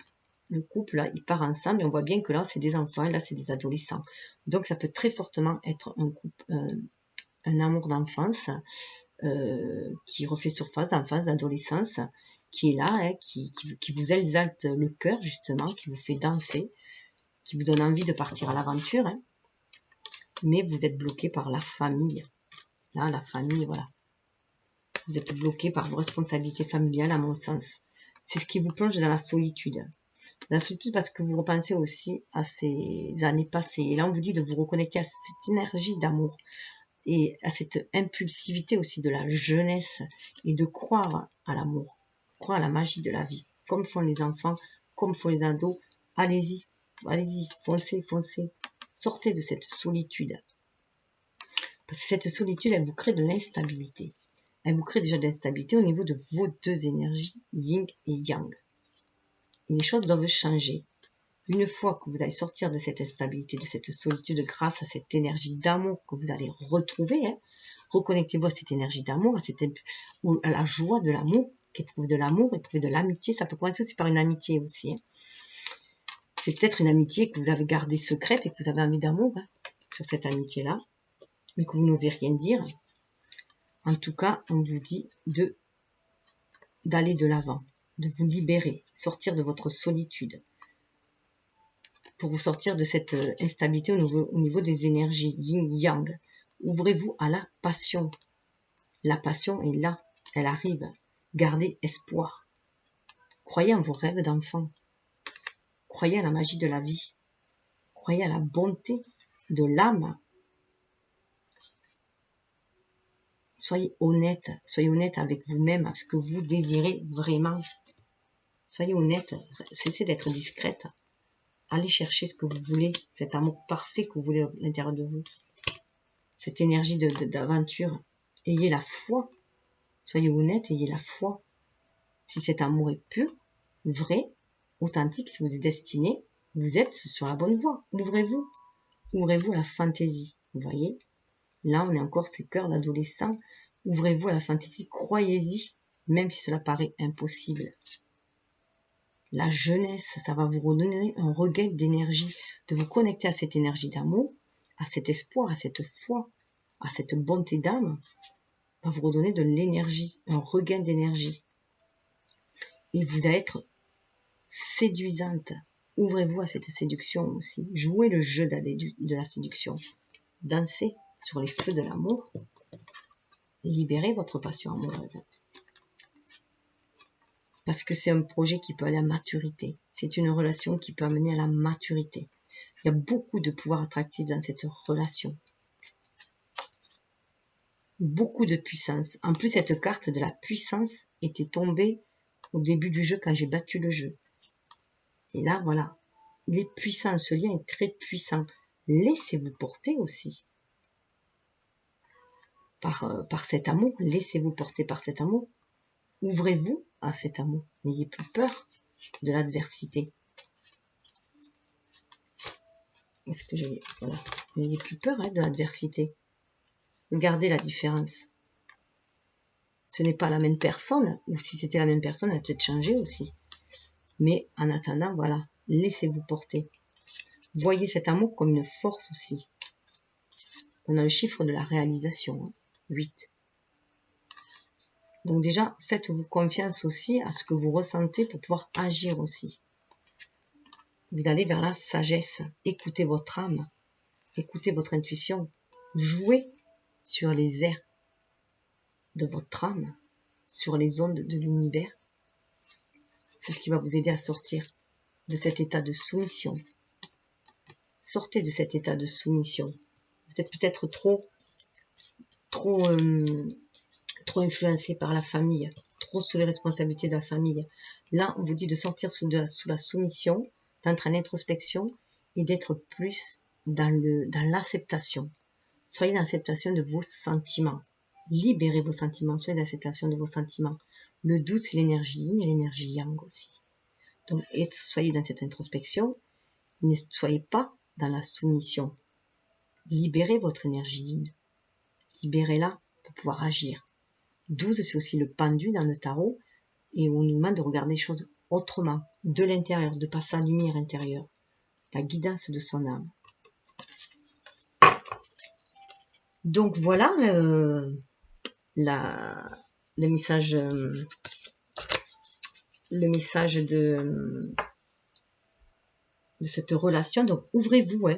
le couple là, il part ensemble et on voit bien que là c'est des enfants, et là c'est des adolescents. Donc ça peut très fortement être un couple, un amour d'enfance qui refait surface, d'enfance, d'adolescence, qui est là, hein, qui vous exalte le cœur justement, qui vous fait danser, qui vous donne envie de partir à l'aventure, hein, mais vous êtes bloqué par la famille. Là, la famille, voilà. Vous êtes bloqué par vos responsabilités familiales, à mon sens. C'est ce qui vous plonge dans la solitude. La solitude parce que vous repensez aussi à ces années passées. Et là, on vous dit de vous reconnecter à cette énergie d'amour et à cette impulsivité aussi de la jeunesse et de croire à l'amour, croire à la magie de la vie, comme font les enfants, comme font les ados. Allez-y, allez-y, foncez, foncez. Sortez de cette solitude. Parce que cette solitude, elle vous crée de l'instabilité. Elle vous crée déjà de l'instabilité au niveau de vos deux énergies, yin et yang. Et les choses doivent changer. Une fois que vous allez sortir de cette instabilité, de cette solitude, grâce à cette énergie d'amour que vous allez retrouver, hein, reconnectez-vous à cette énergie d'amour, à la joie de l'amour, qu'éprouver de l'amour, éprouver de l'amitié. Ça peut commencer aussi par une amitié aussi. Hein. C'est peut-être une amitié que vous avez gardée secrète et que vous avez envie d'amour hein, sur cette amitié-là, mais que vous n'osez rien dire. En tout cas, on vous dit d'aller de l'avant, de vous libérer, sortir de votre solitude, pour vous sortir de cette instabilité au niveau des énergies yin-yang. Ouvrez-vous à la passion. La passion est là, elle arrive. Gardez espoir. Croyez en vos rêves d'enfant. Croyez à la magie de la vie. Croyez à la bonté de l'âme. Soyez honnête avec vous-même, à ce que vous désirez vraiment. Soyez honnête, cessez d'être discrète. Allez chercher ce que vous voulez, cet amour parfait que vous voulez à l'intérieur de vous. Cette énergie d'aventure. Ayez la foi. Soyez honnête, ayez la foi. Si cet amour est pur, vrai, authentique, si vous êtes destiné, vous êtes sur la bonne voie. Ouvrez-vous. Ouvrez-vous à la fantaisie. Vous voyez? Là, on est encore ces cœurs d'adolescents. Ouvrez-vous à la fantaisie. Croyez-y, même si cela paraît impossible. la jeunesse, ça va vous redonner un regain d'énergie, de vous connecter à cette énergie d'amour, à cet espoir, à cette foi, à cette bonté d'âme, va vous redonner de l'énergie, un regain d'énergie. Et vous allez être séduisante. Ouvrez-vous à cette séduction aussi. Jouez le jeu de la séduction. Dansez sur les feux de l'amour. Libérez votre passion amoureuse. Parce que c'est un projet qui peut aller à maturité. C'est une relation qui peut amener à la maturité. Il y a beaucoup de pouvoir attractif dans cette relation. Beaucoup de puissance. En plus, cette carte de la puissance était tombée au début du jeu quand j'ai battu le jeu. Et là, voilà. Il est puissant. Ce lien est très puissant. Laissez-vous porter aussi par cet amour. Laissez-vous porter par cet amour. Ouvrez-vous à cet amour. N'ayez plus peur de l'adversité. Est-ce que j'ai... Voilà. N'ayez plus peur de l'adversité. Regardez la différence. Ce n'est pas la même personne, ou si c'était la même personne, elle a peut-être changé aussi. Mais en attendant, voilà, laissez-vous porter. Voyez cet amour comme une force aussi. On a le chiffre de la réalisation, 8. Donc déjà, faites-vous confiance aussi à ce que vous ressentez pour pouvoir agir aussi. Vous allez vers la sagesse. Écoutez votre âme. Écoutez votre intuition. Jouez sur les airs de votre âme, sur les ondes de l'univers. C'est ce qui va vous aider à sortir de cet état de soumission. Sortez de cet état de soumission. Vous êtes peut-être trop influencé par la famille, trop sous les responsabilités de la famille. Là, on vous dit de sortir sous la soumission, d'entrer en introspection et d'être plus dans l'acceptation. Soyez dans l'acceptation de vos sentiments. Libérez vos sentiments, soyez dans l'acceptation de vos sentiments. Le doux, c'est l'énergie yin et l'énergie yang aussi. Donc, soyez dans cette introspection. Ne soyez pas dans la soumission. Libérez votre énergie yin. Libérez-la pour pouvoir agir. 12, c'est aussi le pendu dans le tarot. Et on nous demande de regarder les choses autrement, de l'intérieur, de passer à la lumière intérieure. La guidance de son âme. Donc voilà le message de cette relation. Donc ouvrez-vous,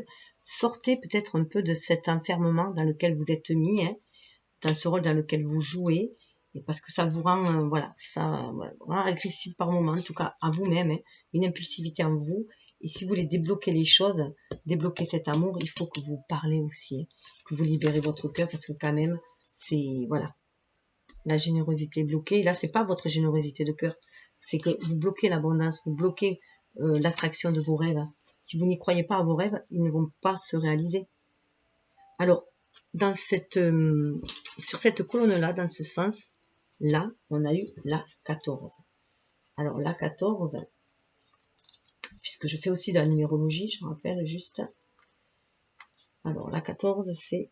sortez peut-être un peu de cet enfermement dans lequel vous êtes mis, dans ce rôle dans lequel vous jouez, et parce que ça vous rend rend agressif par moment, en tout cas à vous-même, une impulsivité en vous. Et si vous voulez débloquer les choses, débloquer cet amour, il faut que vous parlez aussi, que vous libérez votre cœur, parce que quand même, c'est, voilà, la générosité est bloquée. Et là, c'est pas votre générosité de cœur, c'est que vous bloquez l'abondance, vous bloquez l'attraction de vos rêves. Si vous n'y croyez pas à vos rêves, ils ne vont pas se réaliser. Alors, sur cette colonne-là, dans ce sens-là, on a eu la 14. Alors, la 14, puisque je fais aussi de la numérologie, je rappelle juste. Alors, la 14, c'est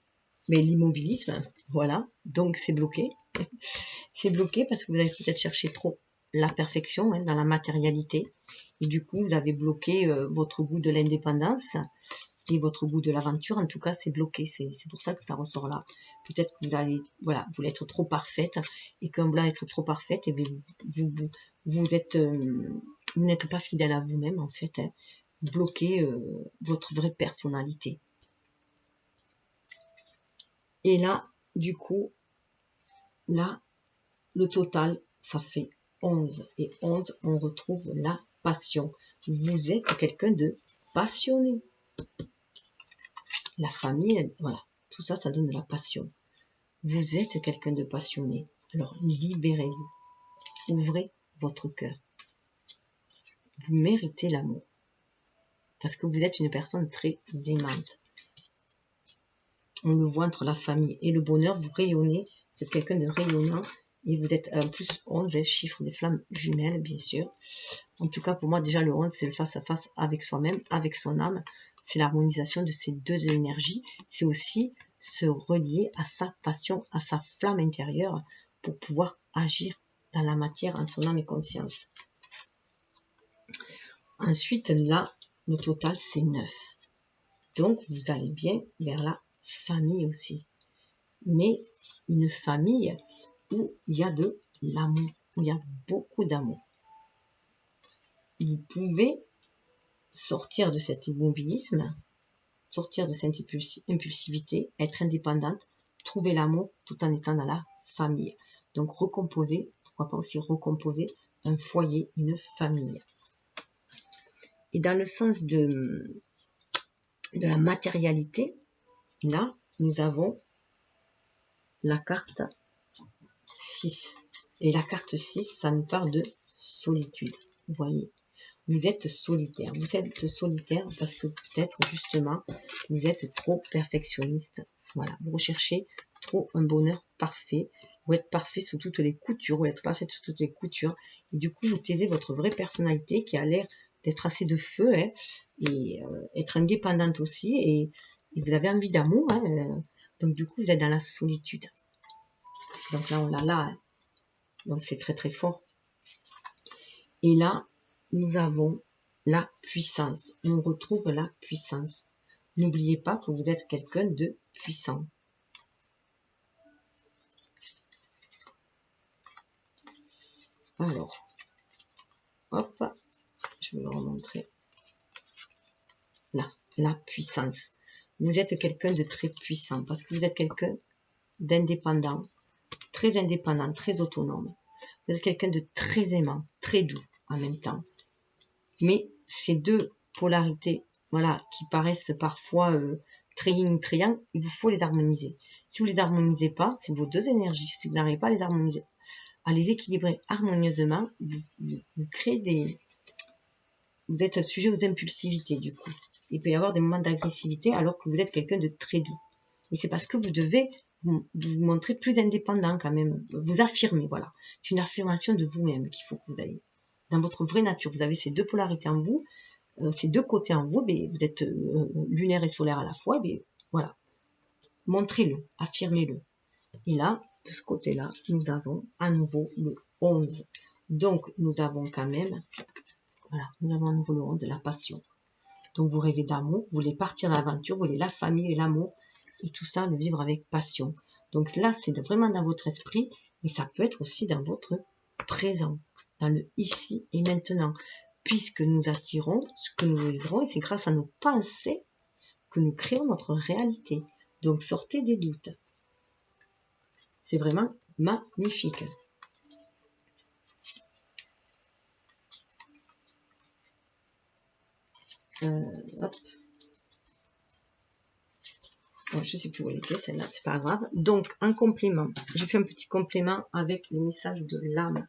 l'immobilisme, voilà, donc c'est bloqué. C'est bloqué parce que vous avez peut-être cherché trop la perfection dans la matérialité. Et du coup, vous avez bloqué votre goût de l'indépendance et votre goût de l'aventure. En tout cas, c'est bloqué. C'est pour ça que ça ressort là. Peut-être que vous allez, voilà, vous voulez être trop parfaite. Et comme vous voulez être trop parfaite, et vous n'êtes pas fidèle à vous-même, en fait. Vous bloquez votre vraie personnalité. Et là, du coup, là, le total, ça fait 11. Et 11, on retrouve la passion. Vous êtes quelqu'un de passionné. La famille, voilà, tout ça, ça donne de la passion. Vous êtes quelqu'un de passionné. Alors, libérez-vous. Ouvrez votre cœur. Vous méritez l'amour. Parce que vous êtes une personne très aimante. On le voit entre la famille et le bonheur, vous rayonnez. Vous êtes quelqu'un de rayonnant. Et vous êtes en plus 11, chiffre des flammes jumelles, bien sûr. En tout cas, pour moi, déjà, le 11, c'est le face-à-face avec soi-même, avec son âme. C'est l'harmonisation de ces deux énergies. C'est aussi se relier à sa passion, à sa flamme intérieure pour pouvoir agir dans la matière en son âme et conscience. Ensuite, là, le total, c'est 9. Donc, vous allez bien vers la famille aussi. Mais une famille où il y a de l'amour, où il y a beaucoup d'amour. Vous pouvez sortir de cet immobilisme, sortir de cette impulsivité, être indépendante, trouver l'amour tout en étant dans la famille. Donc, recomposer, pourquoi pas aussi recomposer un foyer, une famille. Et dans le sens de la matérialité, là, nous avons la carte 6. Et la carte 6, ça nous parle de solitude. Vous voyez, vous êtes solitaire. Vous êtes solitaire parce que peut-être, justement, vous êtes trop perfectionniste. Voilà, vous recherchez trop un bonheur parfait. Vous êtes parfait sous toutes les coutures, vous êtes parfait sous toutes les coutures. Et du coup, vous taisez votre vraie personnalité qui a l'air d'être assez de feu, hein, et être indépendante aussi. Et vous avez envie d'amour, hein, donc du coup, vous êtes dans la solitude. Donc là, on l'a là. Hein. Donc c'est très très fort. Et là, nous avons la puissance. On retrouve la puissance. N'oubliez pas que vous êtes quelqu'un de puissant. Alors, hop, je vais vous remontrer. Là, la puissance. Vous êtes quelqu'un de très puissant parce que vous êtes quelqu'un d'indépendant, très autonome. Vous êtes quelqu'un de très aimant, très doux en même temps. Mais ces deux polarités, voilà, qui paraissent parfois très yin, très yang, il vous faut les harmoniser. Si vous les harmonisez pas, c'est vos deux énergies. Si vous n'arrivez pas à les harmoniser, à les équilibrer harmonieusement, vous créez des... Vous êtes sujet aux impulsivités, du coup. Il peut y avoir des moments d'agressivité alors que vous êtes quelqu'un de très doux. Et c'est parce que vous devez vous montrer plus indépendant quand même. Vous affirmer, voilà. C'est une affirmation de vous-même qu'il faut que vous ayez. Dans votre vraie nature, vous avez ces deux polarités en vous, ces deux côtés en vous, mais vous êtes lunaire et solaire à la fois, mais voilà. Montrez-le, affirmez-le. Et là, de ce côté-là, nous avons à nouveau le 11. Donc, nous avons quand même, voilà, nous avons à nouveau le 11, la passion. Donc, vous rêvez d'amour, vous voulez partir à l'aventure, vous voulez la famille et l'amour, et tout ça, le vivre avec passion. Donc là, c'est vraiment dans votre esprit, mais ça peut être aussi dans votre présent, dans le ici et maintenant, puisque nous attirons ce que nous vivrons, et c'est grâce à nos pensées que nous créons notre réalité. Donc, sortez des doutes. C'est vraiment magnifique. Hop. Bon, je ne sais plus où elle était, celle-là, c'est pas grave. Donc, un complément. J'ai fait un petit complément avec les messages de l'âme.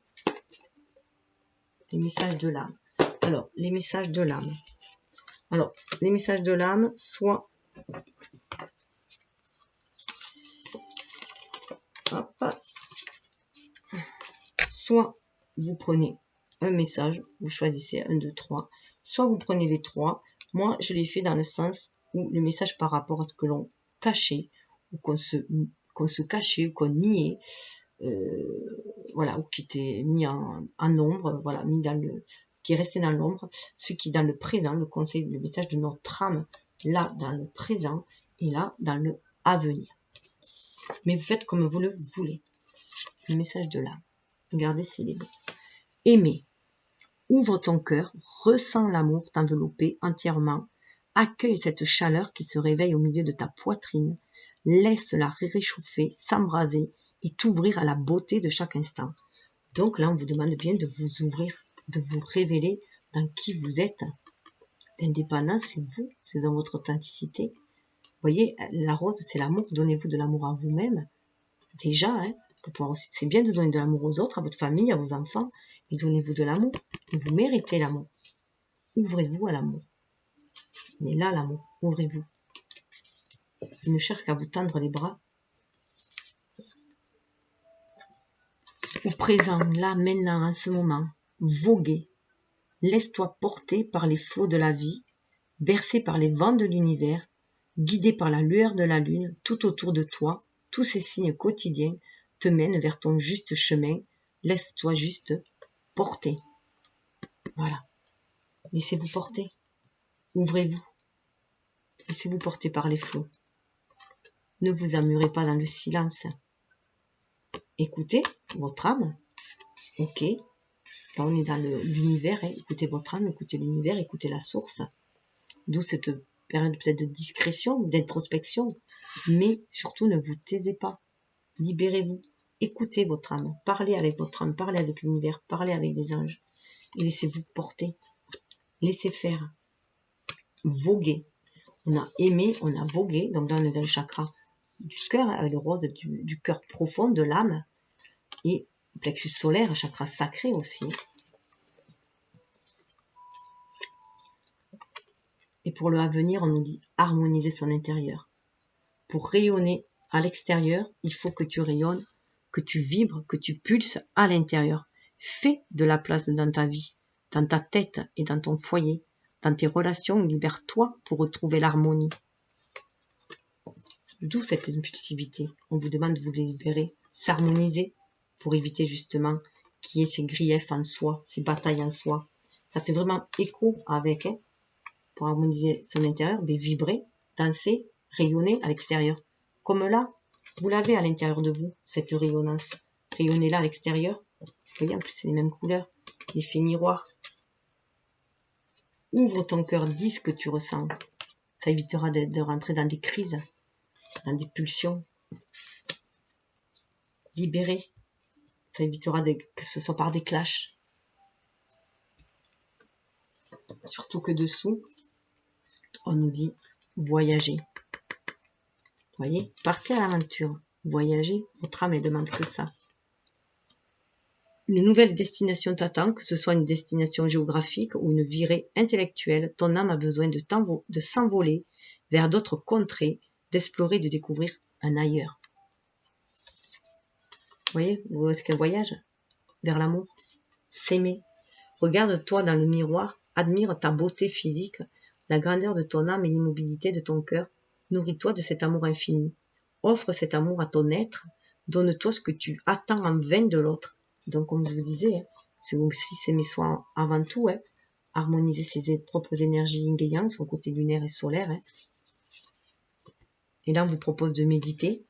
Les messages de l'âme. Alors, les messages de l'âme. Alors, les messages de l'âme, soit... Hop. Soit vous prenez un message, vous choisissez 1, 2, 3. Soit vous prenez les 3. Moi, je l'ai fait dans le sens où le message par rapport à ce que l'on cachait, ou qu'on se cachait, ou qu'on niait, voilà, ou qui était mis en ombre, voilà, mis dans le, qui est resté dans l'ombre, ce qui dans le présent, le conseil, le message de notre âme, là dans le présent et là dans le avenir. Mais vous faites comme vous le voulez. Le message de l'âme. Regardez s'il est bon. Aimer. Ouvre ton cœur, ressens l'amour t'envelopper entièrement, accueille cette chaleur qui se réveille au milieu de ta poitrine, laisse-la réchauffer, s'embraser et t'ouvrir à la beauté de chaque instant. Donc là, on vous demande bien de vous ouvrir, de vous révéler dans qui vous êtes. L'indépendance, c'est vous, c'est dans votre authenticité. Vous voyez, la rose, c'est l'amour. Donnez-vous de l'amour à vous-même. Déjà, hein, c'est bien de donner de l'amour aux autres, à votre famille, à vos enfants, et donnez-vous de l'amour. Vous méritez l'amour. Ouvrez-vous à l'amour. Il est là, l'amour. Ouvrez-vous. Il ne cherche qu'à vous tendre les bras. Au présent, là, maintenant, en ce moment, voguez. Laisse-toi porter par les flots de la vie, bercé par les vents de l'univers, guidé par la lueur de la lune, tout autour de toi, tous ces signes quotidiens te mènent vers ton juste chemin. Laisse-toi juste porter. Voilà. Laissez-vous porter. Ouvrez-vous. Laissez-vous porter par les flots. Ne vous emmurez pas dans le silence. Écoutez votre âme. Ok. Là, on est dans l'univers. Hein. Écoutez votre âme, écoutez l'univers, écoutez la source. D'où cette période peut-être de discrétion, d'introspection. Mais surtout, ne vous taisez pas. Libérez-vous. Écoutez votre âme. Parlez avec votre âme. Parlez avec l'univers. Parlez avec les anges. Et laissez-vous porter. Laissez faire. Voguer. On a aimé, on a vogué. Donc là, on est dans le chakra du cœur, avec le rose du cœur profond, de l'âme. Et le plexus solaire, chakra sacré aussi. Et pour le avenir, on nous dit harmoniser son intérieur. Pour rayonner à l'extérieur, il faut que tu rayonnes, que tu vibres, que tu pulses à l'intérieur. Fais de la place dans ta vie, dans ta tête et dans ton foyer, dans tes relations. Libère-toi pour retrouver l'harmonie. D'où cette impulsivité. On vous demande de vous libérer, s'harmoniser pour éviter justement qu'il y ait ces griefs en soi, ces batailles en soi. Ça fait vraiment écho avec, hein, pour harmoniser son intérieur, des vibrer, danser, rayonner à l'extérieur. Comme là, vous l'avez à l'intérieur de vous, cette rayonnance. Rayonnez-la à l'extérieur. Vous voyez, en plus, c'est les mêmes couleurs. L'effet miroir. Ouvre ton cœur, dis ce que tu ressens. Ça évitera de rentrer dans des crises, dans des pulsions. Libérer. Ça évitera que ce soit par des clashs. Surtout que dessous, on nous dit voyager. Vous voyez, partez à l'aventure. Voyager, votre âme ne demande que ça. Une nouvelle destination t'attend, que ce soit une destination géographique ou une virée intellectuelle. Ton âme a besoin de s'envoler vers d'autres contrées, d'explorer, de découvrir un ailleurs. Vous voyez, où est-ce qu'elle voyage? Vers l'amour. S'aimer. Regarde-toi dans le miroir, admire ta beauté physique, la grandeur de ton âme et l'immobilité de ton cœur. Nourris-toi de cet amour infini. Offre cet amour à ton être. Donne-toi ce que tu attends en vain de l'autre. Donc, comme je vous disais, c'est aussi s'aimer soi avant tout, hein. Harmoniser ses propres énergies yin et yang, son côté lunaire et solaire. Hein. Et là, on vous propose de méditer.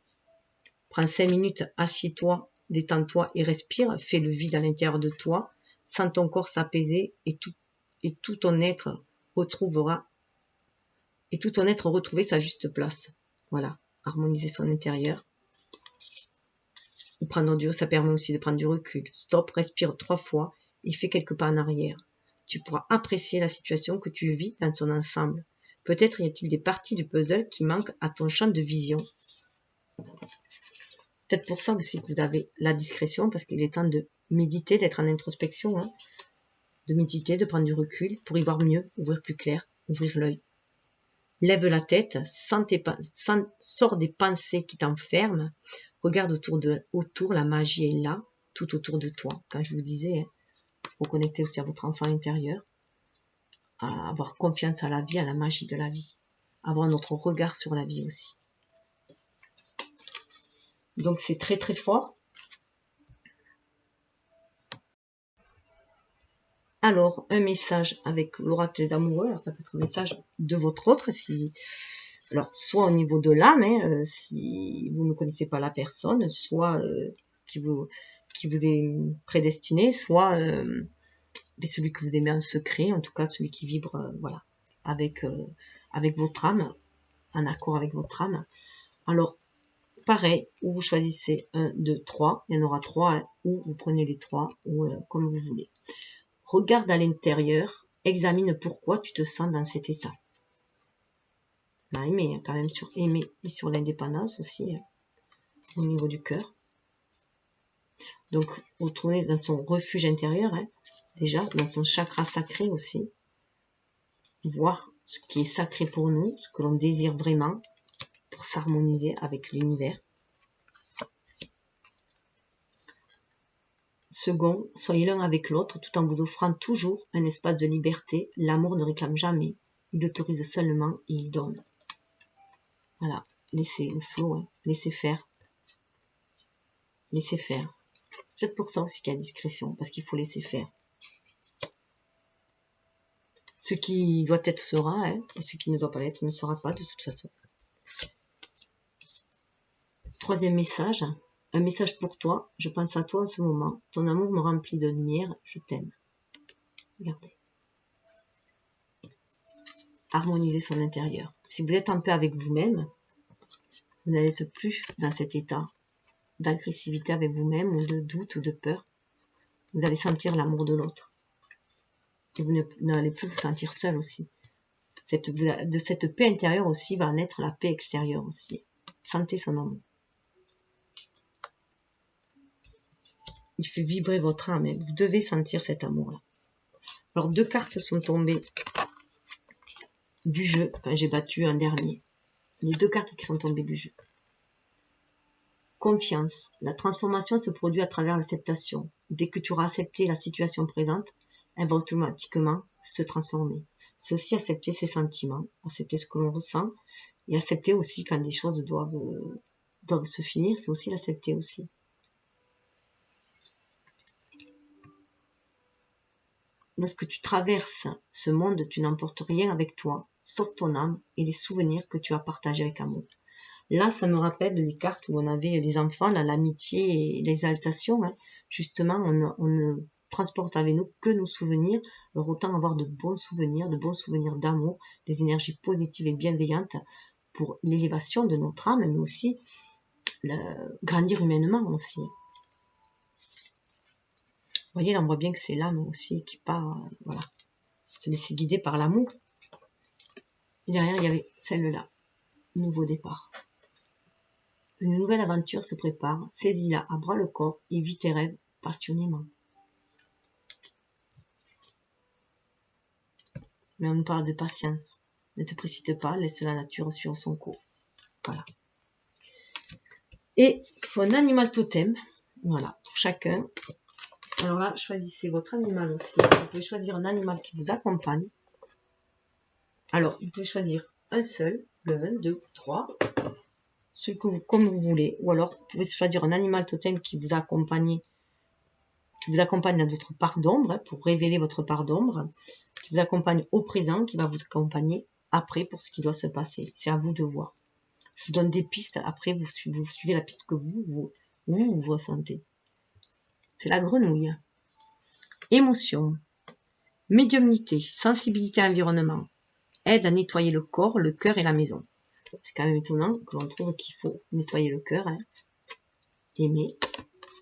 Prends 5 minutes, assieds-toi, détends-toi et respire. Fais le vide à l'intérieur de toi. Sens ton corps s'apaiser et tout ton être retrouver sa juste place. Voilà, harmoniser son intérieur. Ça permet aussi de prendre du recul. Stop, respire 3 fois et fais quelques pas en arrière. Tu pourras apprécier la situation que tu vis dans son ensemble. Peut-être y a-t-il des parties du puzzle qui manquent à ton champ de vision. Peut-être pour ça aussi que vous avez la discrétion, parce qu'il est temps de méditer, d'être en introspection, hein, de méditer, de prendre du recul pour y voir mieux, ouvrir plus clair, ouvrir l'œil. Lève la tête, sors des pensées qui t'enferment, regarde autour, la magie est là, tout autour de toi. Quand je vous disais, hein, reconnecter aussi à votre enfant intérieur, à avoir confiance à la vie, à la magie de la vie, avoir notre regard sur la vie aussi. Donc c'est très très fort. Alors, un message avec l'oracle des amoureux, alors ça peut être un message de votre autre, alors soit au niveau de l'âme, hein, si vous ne connaissez pas la personne, soit qui vous est prédestiné, soit celui que vous aimez en secret, en tout cas celui qui vibre voilà, avec votre âme, en accord avec votre âme. Alors, pareil, ou vous choisissez 1, 2, 3, il y en aura 3, hein, ou vous prenez les 3, ou comme vous voulez. Regarde à l'intérieur, examine pourquoi tu te sens dans cet état. On a aimé, quand même, sur aimer et sur l'indépendance aussi, hein, au niveau du cœur. Donc, retourner dans son refuge intérieur, hein, déjà, dans son chakra sacré aussi. Voir ce qui est sacré pour nous, ce que l'on désire vraiment, pour s'harmoniser avec l'univers. Second, soyez l'un avec l'autre tout en vous offrant toujours un espace de liberté. L'amour ne réclame jamais, il autorise seulement et il donne. Voilà, laissez le flow, hein, laissez faire. Laissez faire. C'est pour ça aussi qu'il y a discrétion, parce qu'il faut laisser faire. Ce qui doit être sera, hein, et ce qui ne doit pas l'être ne sera pas de toute façon. Troisième message, un message pour toi. Je pense à toi en ce moment. Ton amour me remplit de lumière. Je t'aime. Regardez. Harmoniser son intérieur. Si vous êtes en paix avec vous-même, vous n'êtes plus dans cet état d'agressivité avec vous-même ou de doute ou de peur. Vous allez sentir l'amour de l'autre. Et vous n'allez plus vous sentir seul aussi. De cette paix intérieure aussi va naître la paix extérieure aussi. Sentez son amour. Il fait vibrer votre âme. Et vous devez sentir cet amour-là. Alors, 2 cartes sont tombées du jeu quand j'ai battu un dernier. Les 2 cartes qui sont tombées du jeu. Confiance. La transformation se produit à travers l'acceptation. Dès que tu auras accepté la situation présente, elle va automatiquement se transformer. C'est aussi accepter ses sentiments, accepter ce que l'on ressent et accepter aussi quand les choses doivent se finir, c'est aussi l'accepter aussi. Lorsque tu traverses ce monde, tu n'emportes rien avec toi, sauf ton âme et les souvenirs que tu as partagés avec amour. Là, ça me rappelle les cartes où on avait les enfants, l'amitié et l'exaltation. Hein. Justement, on ne transporte avec nous que nos souvenirs. Alors autant avoir de bons souvenirs d'amour, des énergies positives et bienveillantes pour l'élévation de notre âme, mais aussi grandir humainement aussi. Vous voyez, là, on voit bien que c'est l'âme aussi qui part, voilà, se laisser guider par l'amour. Et derrière, il y avait celle-là, nouveau départ. Une nouvelle aventure se prépare, saisis-la à bras le corps et vis tes rêves passionnément. Mais on nous parle de patience. Ne te précipite pas, laisse la nature suivre son cours. Voilà. Et il faut un animal totem, voilà, pour chacun. Alors là, choisissez votre animal aussi. Vous pouvez choisir un animal qui vous accompagne. Alors, vous pouvez choisir un seul, le 1, 2, 3, celui que vous, comme vous voulez. Ou alors, vous pouvez choisir un animal totem qui vous accompagne dans votre part d'ombre, pour révéler votre part d'ombre, qui vous accompagne au présent, qui va vous accompagner après pour ce qui doit se passer. C'est à vous de voir. Je vous donne des pistes, après vous suivez la piste que vous ressentez. C'est la grenouille. Émotion, médiumnité, sensibilité à l'environnement, aide à nettoyer le corps, le cœur et la maison. C'est quand même étonnant que l'on trouve qu'il faut nettoyer le cœur, hein. Aimer,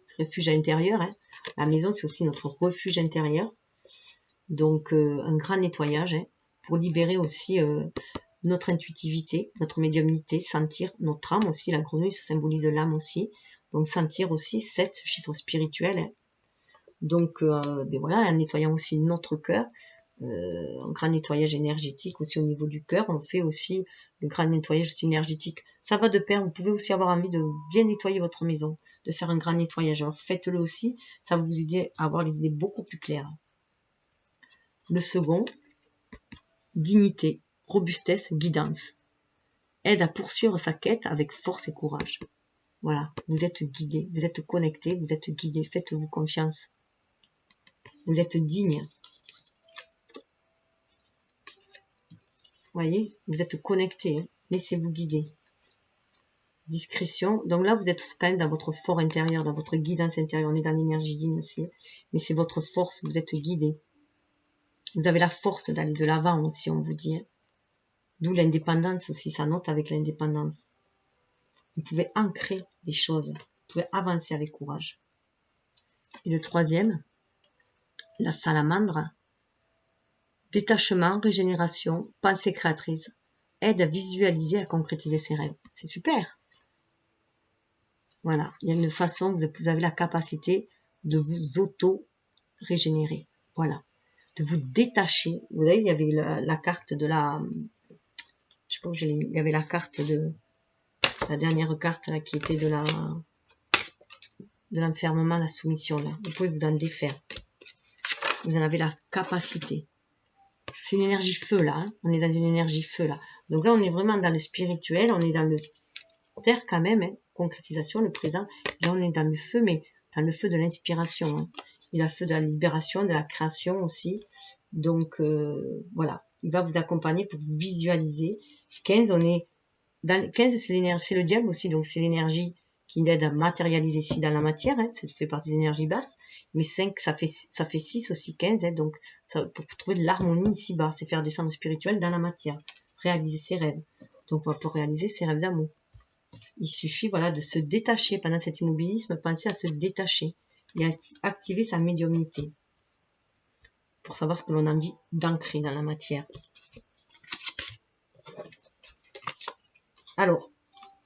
c'est refuge intérieur. Hein. La maison, c'est aussi notre refuge intérieur. Donc, un grand nettoyage hein, pour libérer aussi notre intuitivité, notre médiumnité, sentir notre âme aussi. La grenouille, ça symbolise l'âme aussi. Donc, sentir aussi 7 chiffres spirituels. Hein. Donc, ben voilà, en nettoyant aussi notre cœur, un grand nettoyage énergétique aussi au niveau du cœur. On fait aussi le grand nettoyage énergétique. Ça va de pair. Vous pouvez aussi avoir envie de bien nettoyer votre maison, de faire un grand nettoyage. Alors, faites-le aussi. Ça va vous aider à avoir les idées beaucoup plus claires. Le second, dignité, robustesse, guidance. Aide à poursuivre sa quête avec force et courage. Voilà, vous êtes guidé, vous êtes connecté, vous êtes guidé. Faites-vous confiance. Vous êtes digne. Voyez, vous êtes connecté, hein. Laissez-vous guider. Discrétion. Donc là, vous êtes quand même dans votre fort intérieur, dans votre guidance intérieure. On est dans l'énergie yin aussi. Mais c'est votre force, vous êtes guidé. Vous avez la force d'aller de l'avant aussi, on vous dit. Hein. D'où l'indépendance aussi, ça note avec l'indépendance. Vous pouvez ancrer des choses. Vous pouvez avancer avec courage. Et le troisième, la salamandre. Détachement, régénération, pensée créatrice. Aide à visualiser, à concrétiser ses rêves. C'est super. Voilà, il y a une façon, vous avez la capacité de vous auto-régénérer. Voilà, de vous détacher. Vous voyez, il y avait la carte de la... Je sais pas où j'ai mis. Il y avait la carte de... La dernière carte là, qui était de l'enfermement, la soumission. Là. Vous pouvez vous en défaire. Vous en avez la capacité. C'est une énergie feu là. Hein. On est dans une énergie feu là. Donc là, on est vraiment dans le spirituel. On est dans le terre quand même. Hein. Concrétisation, le présent. Là, on est dans le feu, mais dans le feu de l'inspiration. Hein. Il a fait de la libération, de la création aussi. Donc, voilà. Il va vous accompagner pour visualiser. 15, on est dans 15, c'est l'énergie, c'est le diable aussi. Donc, c'est l'énergie qui aide à matérialiser ici dans la matière. Hein, ça fait partie des énergies basses. Mais 5, ça fait 6 aussi, 15. Hein, donc, ça, pour trouver de l'harmonie ici-bas, c'est faire descendre le spirituel dans la matière. Réaliser ses rêves. Donc, on va pouvoir réaliser ses rêves d'amour. Il suffit, voilà, de se détacher. Pendant cet immobilisme, pensez à se détacher et à activer sa médiumnité pour savoir ce que l'on a envie d'ancrer dans la matière. Alors,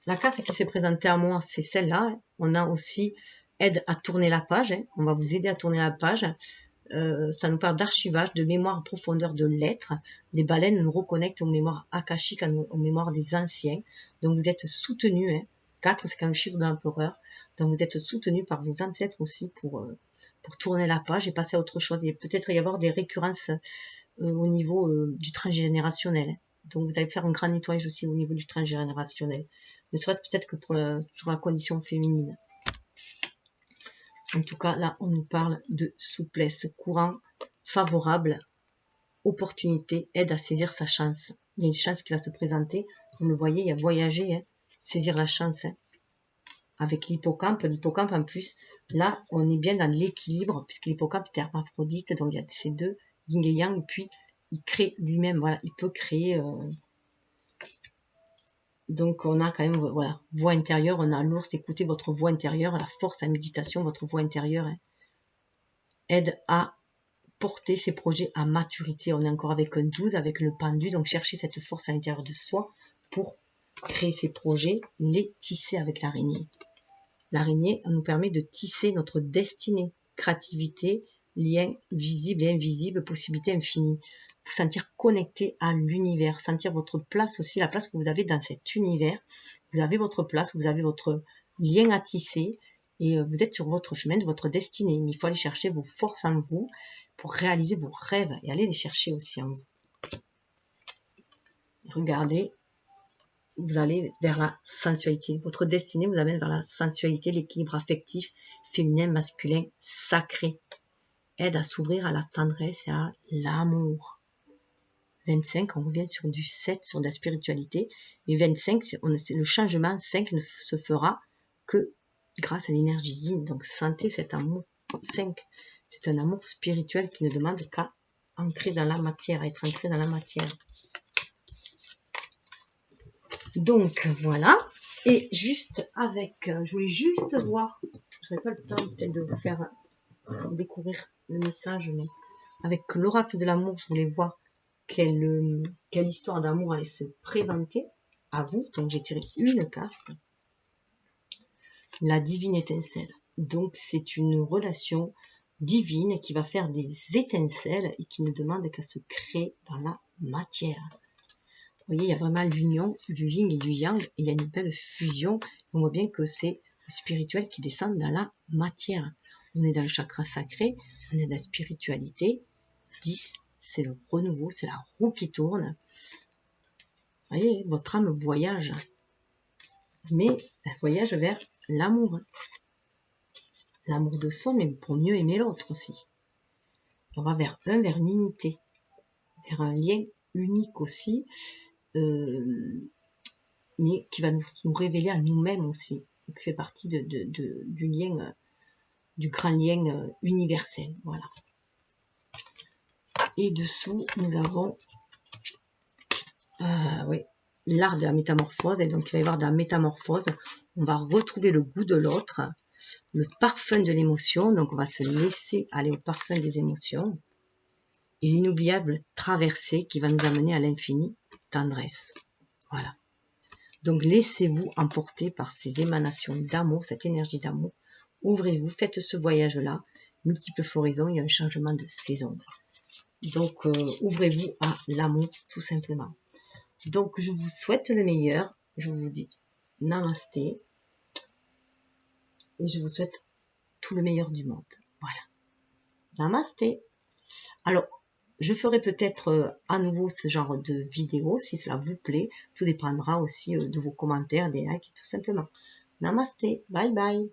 la carte qui s'est présentée à moi, c'est celle-là. On a aussi aide à tourner la page. Hein. On va vous aider à tourner la page. Ça nous parle d'archivage, de mémoire profondeur de l'être. Les baleines nous reconnectent aux mémoires akashiques, aux mémoires des anciens. Donc vous êtes soutenus. Hein. 4, c'est quand même le chiffre de l'empereur. Donc vous êtes soutenus par vos ancêtres aussi pour tourner la page et passer à autre chose. Et peut-être y avoir des récurrences au niveau du transgénérationnel. Donc vous allez faire un grand nettoyage aussi au niveau du transgénérationnel. Ne serait-ce peut-être que sur la condition féminine. En tout cas, là, on nous parle de souplesse, courant, favorable, opportunité, aide à saisir sa chance. Il y a une chance qui va se présenter. Vous le voyez, il y a voyager, hein, saisir la chance. Hein. Avec l'hippocampe en plus, là, on est bien dans l'équilibre, puisque l'hippocampe est hermaphrodite, donc il y a ces deux, yin et yang, et puis il crée lui-même, voilà, il peut créer... Donc, on a quand même, voilà, voix intérieure, on a l'ours, écoutez votre voix intérieure, la force à méditation, votre voix intérieure, hein, aide à porter ses projets à maturité. On est encore avec un 12, avec le pendu, donc chercher cette force à l'intérieur de soi pour créer ses projets, les tisser avec l'araignée. L'araignée nous permet de tisser notre destinée, créativité, liens visibles et invisibles, possibilités infinies. Vous sentir connecté à l'univers, sentir votre place aussi, la place que vous avez dans cet univers. Vous avez votre place, vous avez votre lien à tisser et vous êtes sur votre chemin de votre destinée. Mais il faut aller chercher vos forces en vous pour réaliser vos rêves et aller les chercher aussi en vous. Regardez, vous allez vers la sensualité. Votre destinée vous amène vers la sensualité, l'équilibre affectif, féminin, masculin, sacré. Aide à s'ouvrir à la tendresse et à l'amour. 25, on revient sur du 7, sur de la spiritualité. Et 25, le changement 5 ne se fera que grâce à l'énergie yin. Donc, sentez cet amour 5. C'est un amour spirituel qui ne demande qu'à ancrer dans la matière, à être ancré dans la matière. Donc, voilà. Et juste avec, je voulais juste voir, je n'aurai pas le temps peut-être de vous faire découvrir le message, mais avec l'oracle de l'amour, je voulais voir quelle histoire d'amour allait se présenter à vous. Donc j'ai tiré une carte, la divine étincelle. Donc c'est une relation divine qui va faire des étincelles et qui ne demande qu'à se créer dans la matière. Vous voyez, il y a vraiment l'union du yin et du yang et il y a une belle fusion. On voit bien que c'est le spirituel qui descend dans la matière. On est dans le chakra sacré, on est dans la spiritualité. 10, c'est le renouveau, c'est la roue qui tourne. Vous voyez, votre âme voyage. Mais elle voyage vers l'amour. L'amour de soi, mais pour mieux aimer l'autre aussi. On va vers une unité. Vers un lien unique aussi. Mais qui va nous révéler à nous-mêmes aussi. Qui fait partie du lien, du grand lien universel. Voilà. Et dessous, nous avons l'art de la métamorphose. Et donc, il va y avoir de la métamorphose. On va retrouver le goût de l'autre, le parfum de l'émotion. Donc, on va se laisser aller au parfum des émotions. Et l'inoubliable traversée qui va nous amener à l'infini tendresse. Voilà. Donc, laissez-vous emporter par ces émanations d'amour, cette énergie d'amour. Ouvrez-vous, faites ce voyage-là. Multiples floraisons, il y a un changement de saison. Donc, ouvrez-vous à l'amour, tout simplement. Donc, je vous souhaite le meilleur. Je vous dis namasté. Et je vous souhaite tout le meilleur du monde. Voilà. Namasté. Alors, je ferai peut-être à nouveau ce genre de vidéo, si cela vous plaît. Tout dépendra aussi de vos commentaires, des likes, tout simplement. Namasté. Bye bye.